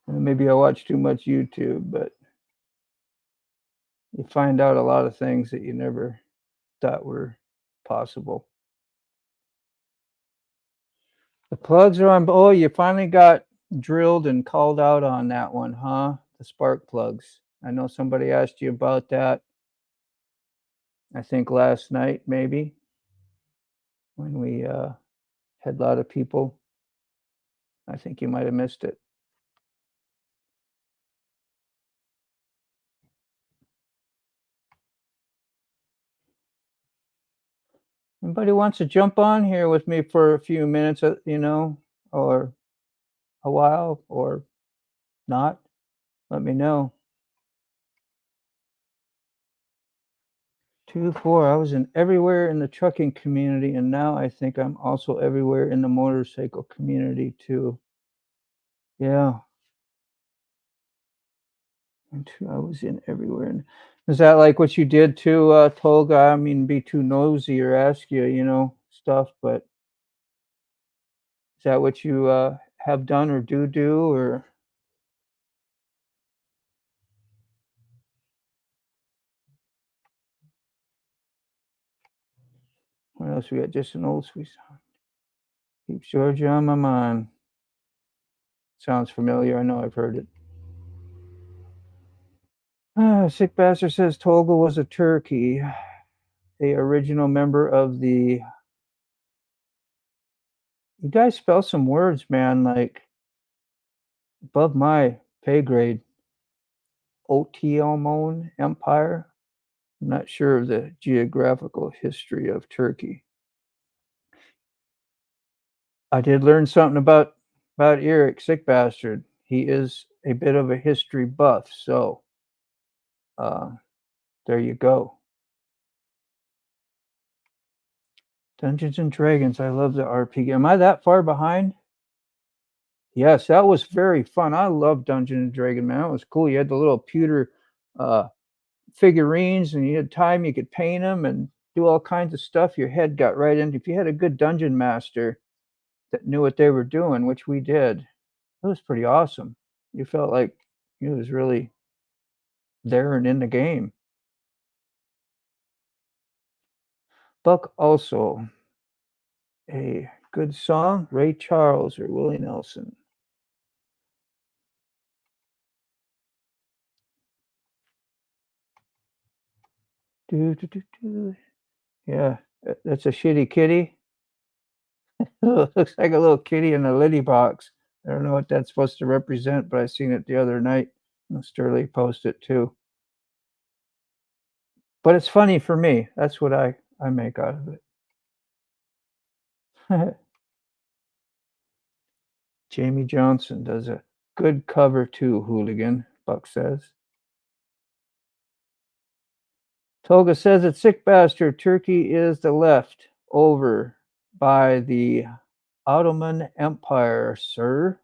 Maybe I watch too much YouTube, but you find out a lot of things that you never thought were possible. The plugs are on. Oh, you finally got drilled and called out on that one, huh? The spark plugs. I know somebody asked you about that. I think last night, maybe, when we had a lot of people. I think you might have missed it. Anybody wants to jump on here with me for a few minutes, you know, or a while, or not? Let me know. 2-4. I was everywhere in the trucking community, and now I think I'm also everywhere in the motorcycle community too. Yeah. And I was in everywhere. And is that like what you did to Tolga? I mean, be too nosy or ask you, you know, stuff, but is that what you have done or do, or? What else we got? Just an old sweet song. Keeps Georgia on my mind. Sounds familiar. I know I've heard it. Sick Bastard says Tolga was a turkey, a original member of the. You guys spell some words, man, like above my pay grade. Ottoman Empire. I'm not sure of the geographical history of Turkey. I did learn something about Eric, Sick Bastard. he is a bit of a history buff. So there you go. Dungeons and Dragons. I love the RPG. Am I that far behind? Yes, that was very fun. I love Dungeons and Dragons, man. It was cool. You had the little pewter uh, figurines, and you had time. You could paint them and do all kinds of stuff. Your head got right in. If you had a good dungeon master that knew what they were doing, which we did, it was pretty awesome. You felt like you was really there and in the game. Buck also a good song, Ray Charles or Willie Nelson. Do, do, do, do. Yeah, that's a shitty kitty. Looks like a little kitty in a liddy box. I don't know what that's supposed to represent, but I seen it the other night. Sterling posted it too. But it's funny for me. That's what I make out of it. Jamie Johnson does a good cover too, Hooligan, Buck says. Tolga says it's sick bastard. Turkey is the left over by the Ottoman Empire, sir.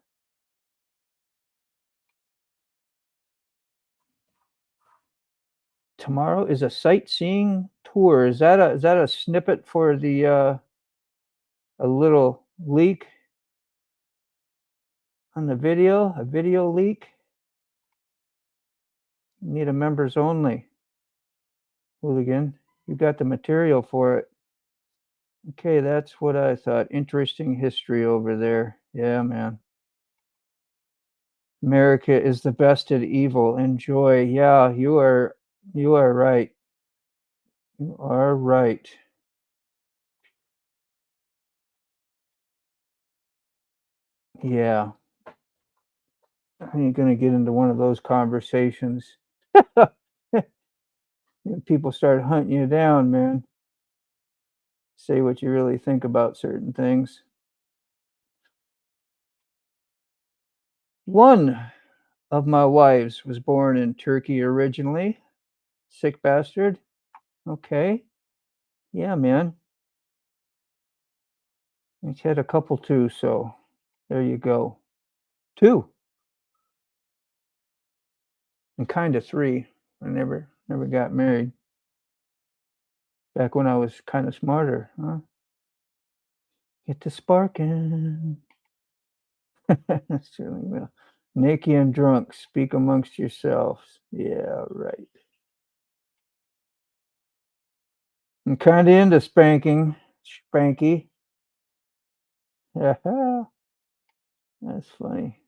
Tomorrow is a sightseeing tour. Is that a snippet for the a little leak on the video? A video leak? You need a members only. Hooligan, you got the material for it. Okay, that's what I thought. Interesting history over there. Yeah, man. America is the best at evil. Enjoy. Yeah, you are right. You are right. Yeah. I ain't gonna get into one of those conversations. People start hunting you down, man. Say what you really think about certain things. One of my wives was born in Turkey originally. Sick bastard. Okay. Yeah, man. He's had a couple too, so there you go. 2 and kind of 3. I never got married. Back when I was kind of smarter, huh? Get the sparking. Certainly will. Naked and drunk, speak amongst yourselves. Yeah, right. I'm kind of into spanking. Spanky. That's funny.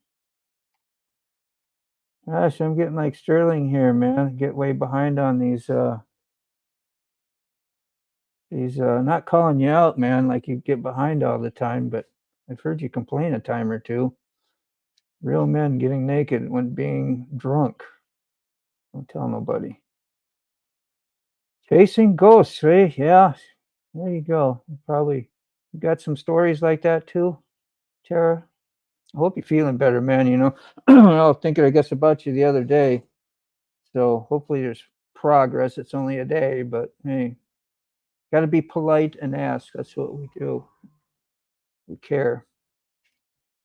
Gosh, I'm getting like Sterling here, man. Get way behind on these not calling you out, man, like you get behind all the time, but I've heard you complain a time or two. Real men getting naked when being drunk. Don't tell nobody. Chasing ghosts, eh? Yeah. There you go. You got some stories like that too, Tara? I hope you're feeling better, man. You know, I was thinking, I guess, about you the other day. So hopefully there's progress. It's only a day, but hey, got to be polite and ask. That's what we do. We care.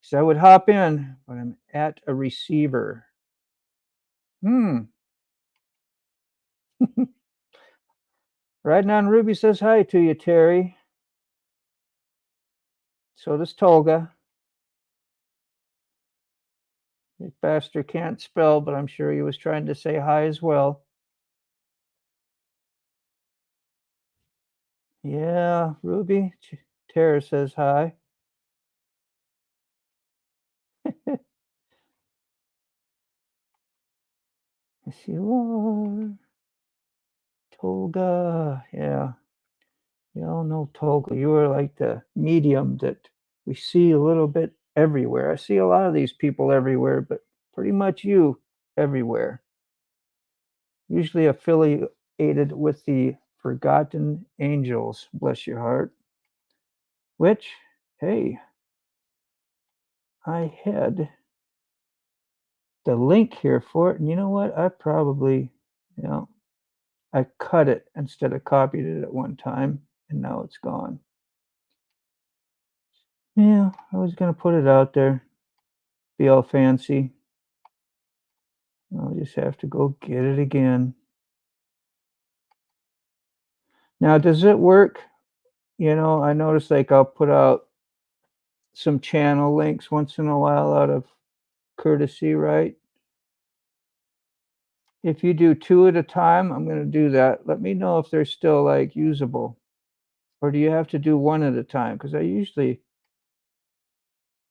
So I would hop in, but I'm at a receiver. Riding on Ruby says hi to you, Terry. So does Tolga. This bastard can't spell, but I'm sure he was trying to say hi as well. Yeah, Ruby. Tara says hi. Yes, you are. Tolga. Yeah. We all know Tolga. You are like the medium that we see a little bit everywhere. I see a lot of these people everywhere, but pretty much you everywhere. Usually affiliated with the Forgotten Angels, bless your heart. Which, hey, I had the link here for it, and you know what? I probably, you know, I cut it instead of copied it at one time, and now it's gone. Yeah, I was gonna put it out there, be all fancy. I'll just have to go get it again. Now, does it work? You know, I notice like I'll put out some channel links once in a while out of courtesy, right? If you do 2 at a time, I'm gonna do that. Let me know if they're still, like, usable, or do you have to do 1 at a time? Because I usually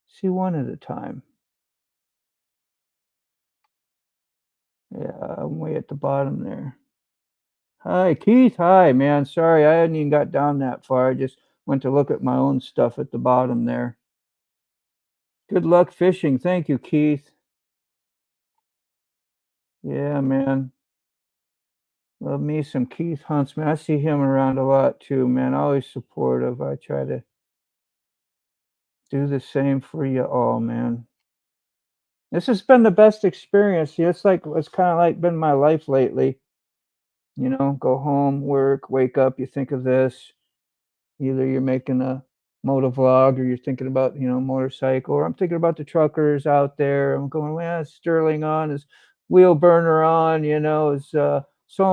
see 1 at a time. Yeah, I'm way at the bottom there. Hi, Keith. Hi, man. Sorry, I hadn't even got down that far. I just went to look at my own stuff at the bottom there. Good luck fishing. Thank you, Keith. Yeah, man. Love me some Keith Huntsman. I see him around a lot too, man. Always supportive. I try to do the same for you all, man. This has been the best experience. Yeah, it's kind of like been my life lately. You know, go home, work, wake up, you think of this. Either you're making a moto vlog or you're thinking about, you know, motorcycle, or I'm thinking about the truckers out there. I'm going, well, is Sterling on, is wheel burner on, you know, is so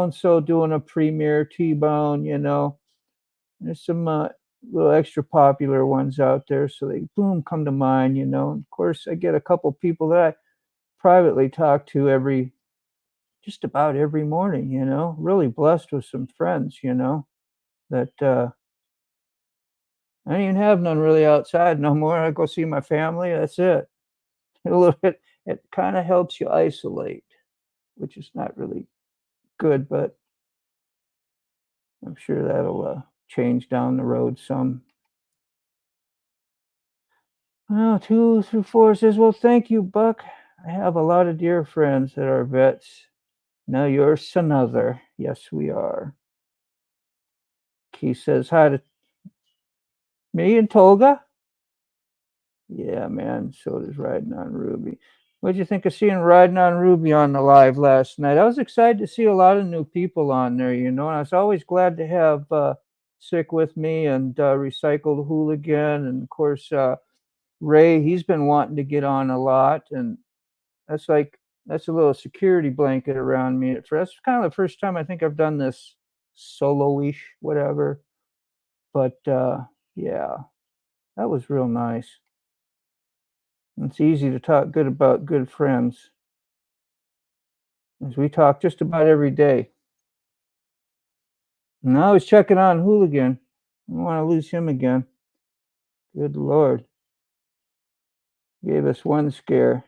and so doing a premiere T-bone, you know. There's some little extra popular ones out there, so they boom come to mind, you know. And of course, I get a couple people that I privately talk to every just about every morning, you know. Really blessed with some friends, you know, that I don't even have none really outside no more. I go see my family, that's it. A little bit it kinda helps you isolate, which is not really good, but I'm sure that'll, change down the road some. Oh, 2 through 4 says, "Well, thank you, Buck. I have a lot of dear friends that are vets. Now you're another." Yes, we are. Keith says, "Hi to me and Tolga." Yeah, man, so does Riding on Ruby. What'd you think of seeing Riding on Ruby on the live last night? I was excited to see a lot of new people on there, you know, and I was always glad to have Sick with me and Recycled Hooligan, and of course Ray. He's been wanting to get on a lot, and that's like that's a little security blanket around me. That's kind of the first time I think I've done this solo-ish, whatever. But yeah, that was real nice. It's easy to talk good about good friends, as we talk just about every day. And I was checking on Hooligan. I don't want to lose him again. Good Lord. Gave us one scare.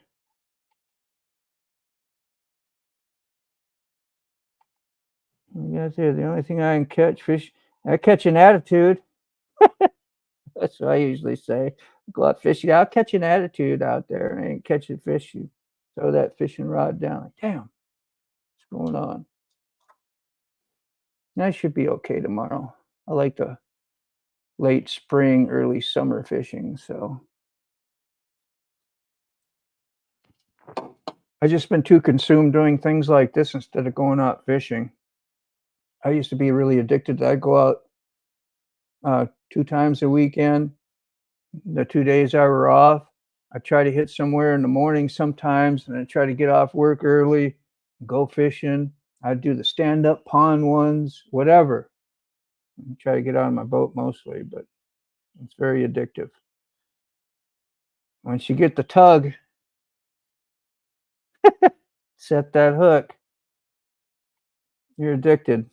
You guys here, the only thing I can catch fish, I catch an attitude. That's what I usually say. Go out fishing. I'll catch an attitude out there. I ain't catching fish. You throw that fishing rod down. Like, damn, what's going on? And I should be okay tomorrow. I like the late spring, early summer fishing. So I just been too consumed doing things like this instead of going out fishing. I used to be really addicted. I'd go out 2 times a weekend. The 2 days I were off, I try to hit somewhere in the morning sometimes, and I try to get off work early, go fishing. I'd do the stand-up pond ones, whatever. Try to get on my boat mostly, but it's very addictive. Once you get the tug, set that hook, you're addicted.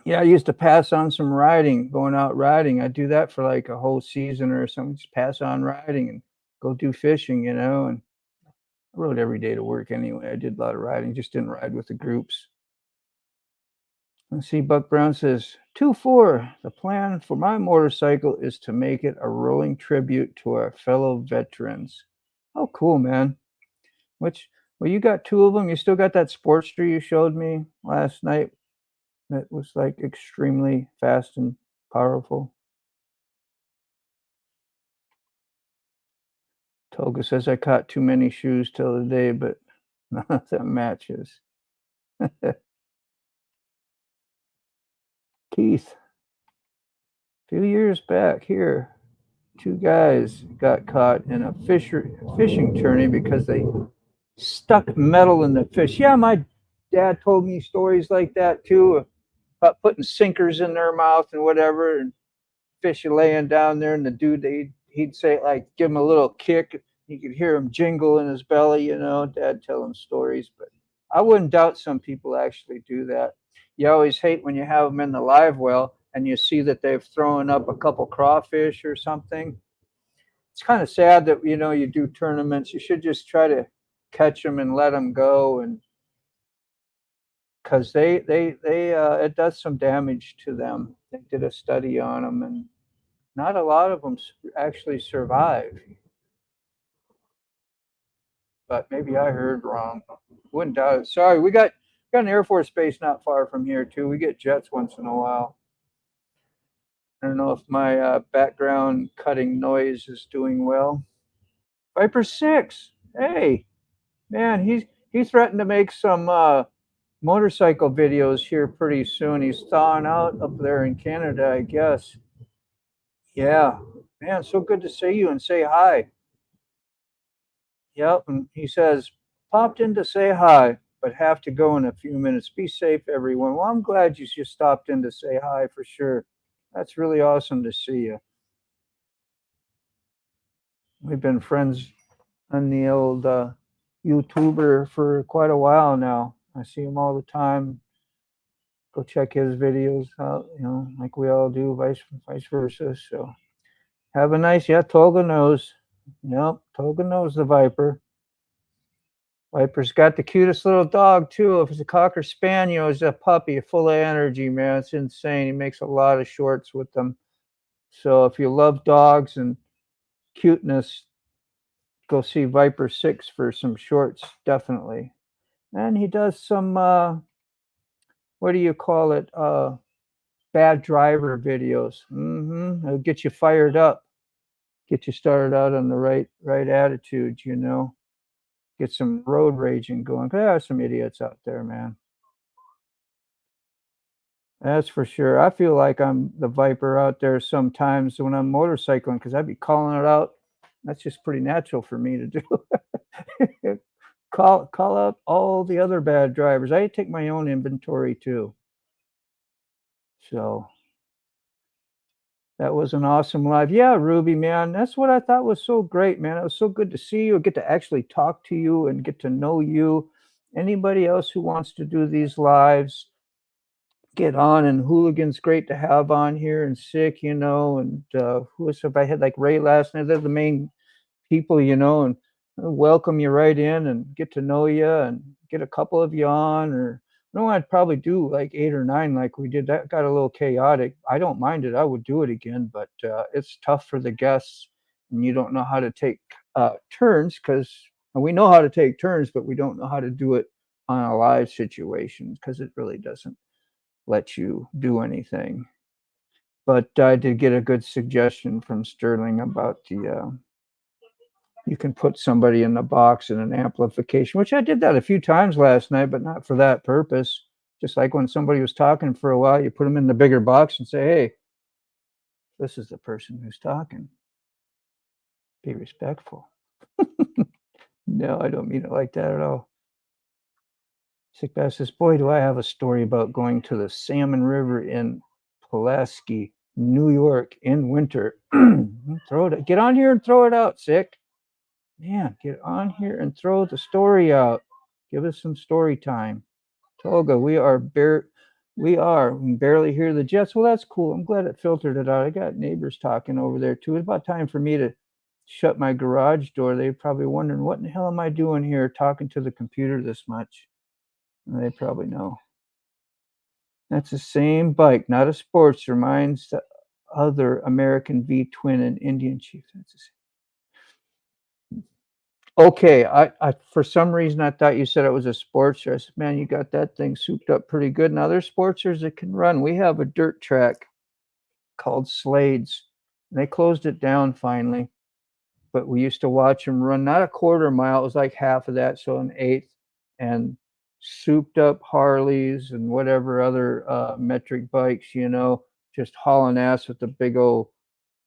Yeah, I used to pass on some riding, going out riding. I'd do that for like a whole season or something, just pass on riding and go do fishing, you know, and I rode every day to work anyway. I did a lot of riding, just didn't ride with the groups. Let's see, Buck Brown says, 2-4. The plan for my motorcycle is to make it a rolling tribute to our fellow veterans. Oh, cool, man. Which, well, you got 2 of them. You still got that Sportster you showed me last night that was like extremely fast and powerful. Toga says I caught too many shoes till the day, but none of them matches. Keith, a few years back here, two guys got caught in a fishing tourney because they stuck metal in the fish. Yeah, my dad told me stories like that too, about putting sinkers in their mouth and whatever, and fish laying down there, and the dude he'd say like give him a little kick, you could hear him jingle in his belly. Dad telling stories, but I wouldn't doubt some people actually do that. You always hate when you have them in the live well and you see that they've thrown up a couple crawfish or something. It's kind of sad that you do tournaments. You should just try to catch them and let them go, and because they it does some damage to them. They did a study on them, and not a lot of them actually survive. But maybe I heard wrong. Wouldn't doubt it. Sorry, we got an Air Force base not far from here too. We get jets once in a while. I don't know if my background cutting noise is doing well. Viper 6. Hey, man, he threatened to make some motorcycle videos here pretty soon. He's thawing out up there in Canada, I guess. Yeah, man, so good to see you and say hi. Yep, and he says, popped in to say hi, but have to go in a few minutes. Be safe, everyone. Well, I'm glad you just stopped in to say hi for sure. That's really awesome to see you. We've been friends on the old YouTuber for quite a while now. I see him all the time. Go check his videos out, like we all do, vice versa. So have a nice, Toga knows. Yep, Toga knows the Viper. Viper's got the cutest little dog too. If it's a Cocker Spaniel, it's a puppy full of energy, man. It's insane. He makes a lot of shorts with them. So if you love dogs and cuteness, go see Viper 6 for some shorts, definitely. And he does some what do you call it? Bad driver videos. It'll get you fired up, get you started out on the right attitude, get some road raging going. There are some idiots out there, man. That's for sure. I feel like I'm the Viper out there sometimes when I'm motorcycling because I'd be calling it out. That's just pretty natural for me to do. Call out all the other bad drivers. I take my own inventory too. So that was an awesome live. Yeah, Ruby, man. That's what I thought was so great, man. It was so good to see you, get to actually talk to you and get to know you. Anybody else who wants to do these lives, get on. And Hooligan's great to have on here, and Sick, and who else have I had? Like Ray last night. They're the main people, and welcome you right in and get to know you and get a couple of you on. Or I'd probably do like 8 or 9 like we did. That got a little chaotic. I don't mind it. I would do it again, but it's tough for the guests, and you don't know how to take turns, because we know how to take turns, but we don't know how to do it on a live situation because it really doesn't let you do anything. But I did get a good suggestion from Sterling about the you can put somebody in the box in an amplification, which I did that a few times last night, but not for that purpose. Just like when somebody was talking for a while, you put them in the bigger box and say, hey, this is the person who's talking. Be respectful. No, I don't mean it like that at all. Sick Bass says, boy, do I have a story about going to the Salmon River in Pulaski, New York in winter. Get on here and throw it out, Sick. Man, get on here and throw the story out. Give us some story time. Toga, we can barely hear the jets. Well, that's cool. I'm glad it filtered it out. I got neighbors talking over there too. It's about time for me to shut my garage door. They're probably wondering, what in the hell am I doing here talking to the computer this much? And they probably know. That's the same bike, not a Sportster. Mine's the other American V-twin and Indian Chief. That's the same. Okay, I for some reason I thought you said it was a Sportster. I said, man, you got that thing souped up pretty good. Now there's Sportsters that can run. We have a dirt track called Slades, and they closed it down finally. but we used to watch him run not a quarter mile, it was like half of that, so an eighth, and souped up Harleys and whatever other metric bikes, you know, just hauling ass with the big old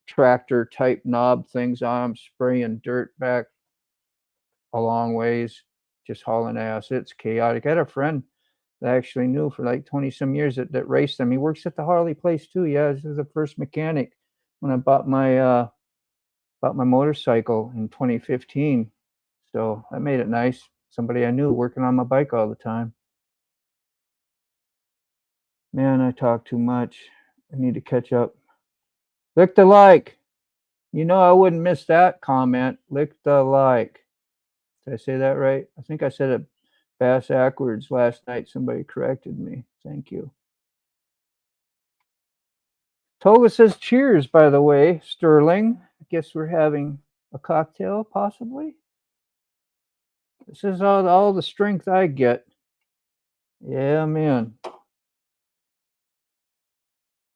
tractor type knob things on them, spraying dirt back a long ways, just hauling ass. It's chaotic. I had a friend that I actually knew for like 20 some years that raced them. He works at the Harley place too. Yeah, this was the first mechanic when I bought my motorcycle in 2015. So that made it nice. Somebody I knew working on my bike all the time. Man, I talk too much. I need to catch up. Lick the like. You know I wouldn't miss that comment. Lick the like. Did I say that right? I think I said it bass backwards last night. Somebody corrected me. Thank you. Toga says cheers, by the way, Sterling. I guess we're having a cocktail, possibly. This is all the strength I get. Yeah, man.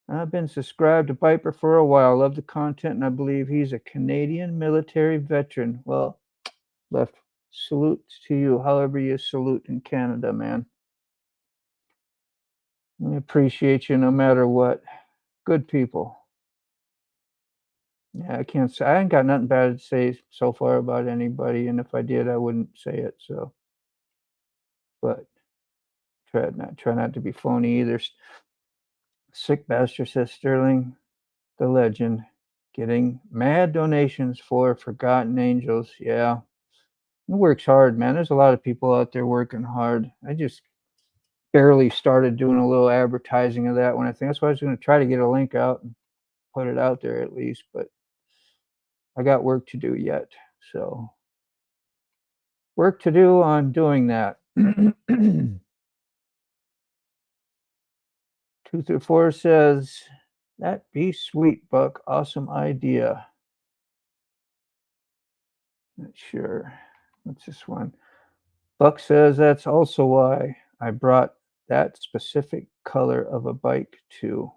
I've been subscribed to Piper for a while. Love the content, and I believe he's a Canadian military veteran. Well, left salutes to you, however you salute in Canada, man. We appreciate you no matter what. Good people. Yeah, I can't say I ain't got nothing bad to say so far about anybody, and if I did, I wouldn't say it. So, but try not to be phony either. Sick bastard, says Sterling, the legend, getting mad donations for Forgotten Angels. Yeah, it works hard, man. There's a lot of people out there working hard. I just barely started doing a little advertising of that one. I think that's why I was going to try to get a link out and put it out there at least, but I got work to do yet. So, work to do on doing that. 234 says, that be sweet, Buck. Awesome idea. Not sure. What's this one? Buck says, that's also why I brought that specific color of a bike too.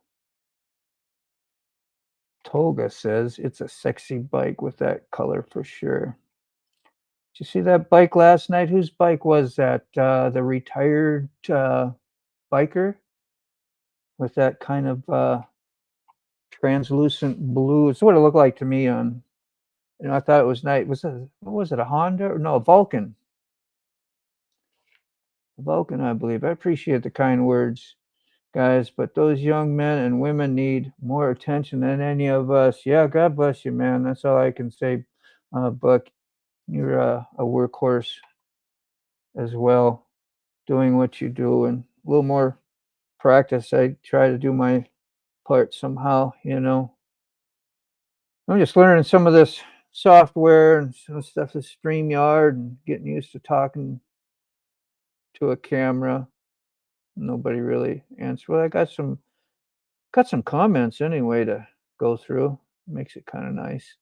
Tolga says, it's a sexy bike with that color for sure. Did you see that bike last night? Whose bike was that? The retired biker with that kind of translucent blue. It's what it looked like to me on. You know, I thought it was nice. What was it? A Honda? Or no, a Vulcan. A Vulcan, I believe. I appreciate the kind words, guys, but those young men and women need more attention than any of us. Yeah, God bless you, man. That's all I can say. Buck, you're a workhorse as well, doing what you do, and a little more practice. I try to do my part somehow, you know. I'm just learning some of this software and some stuff is Streamyard and getting used to talking to a camera. Nobody really answered. Well, I got some comments anyway to go through. Makes it kind of nice.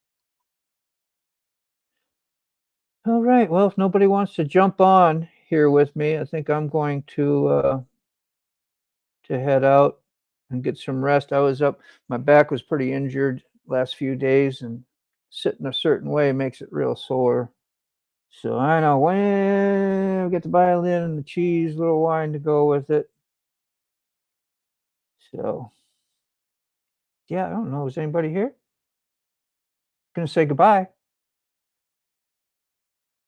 All right. Well, if nobody wants to jump on here with me, I think I'm going to head out and get some rest. I was up. My back was pretty injured last few days, and sitting a certain way makes it real sore. So I know when we get the violin and the cheese, little wine to go with it. So yeah, I don't know. Is anybody here? Gonna say goodbye.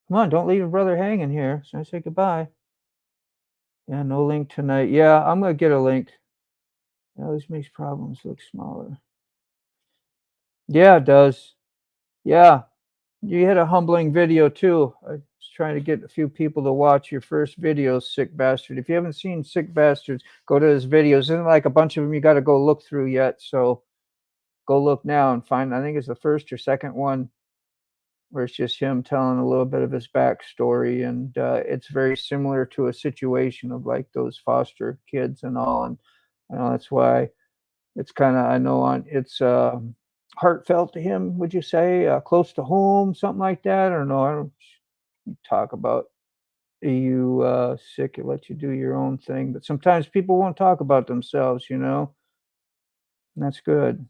Come on, don't leave your brother hanging here. So I say goodbye. Yeah, no link tonight. Yeah, I'm gonna get a link. It always makes problems look smaller. Yeah, it does. Yeah, you had a humbling video too. I was trying to get a few people to watch your first video, Sick Bastard. If you haven't seen Sick Bastards, go to his videos. Isn't like a bunch of them you got to go look through yet. So go look now and find. I think it's the first or second one where it's just him telling a little bit of his backstory, and it's very similar to a situation of like those foster kids and all. And I know that's why it's kind of, I know on it's heartfelt to him. Would you say close to home, something like that? Or no? I don't talk about you sick. It lets you do your own thing, but sometimes people won't talk about themselves, you know. And that's good.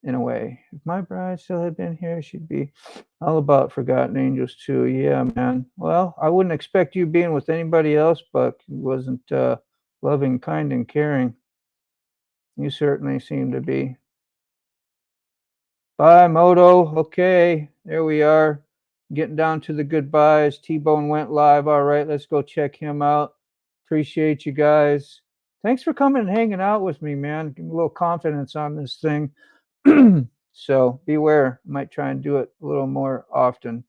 in a way. If my bride still had been here, she'd be all about Forgotten Angels too. Yeah, man. Well, I wouldn't expect you being with anybody else, but who wasn't loving, kind, and caring. You certainly seem to be. Bye, Moto. Okay, there we are. Getting down to the goodbyes. T-Bone went live. All right, let's go check him out. Appreciate you guys. Thanks for coming and hanging out with me, man. Give me a little confidence on this thing. So beware. I might try and do it a little more often.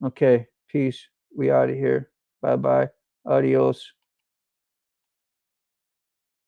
Okay, peace. We out of here. Bye bye. Adios.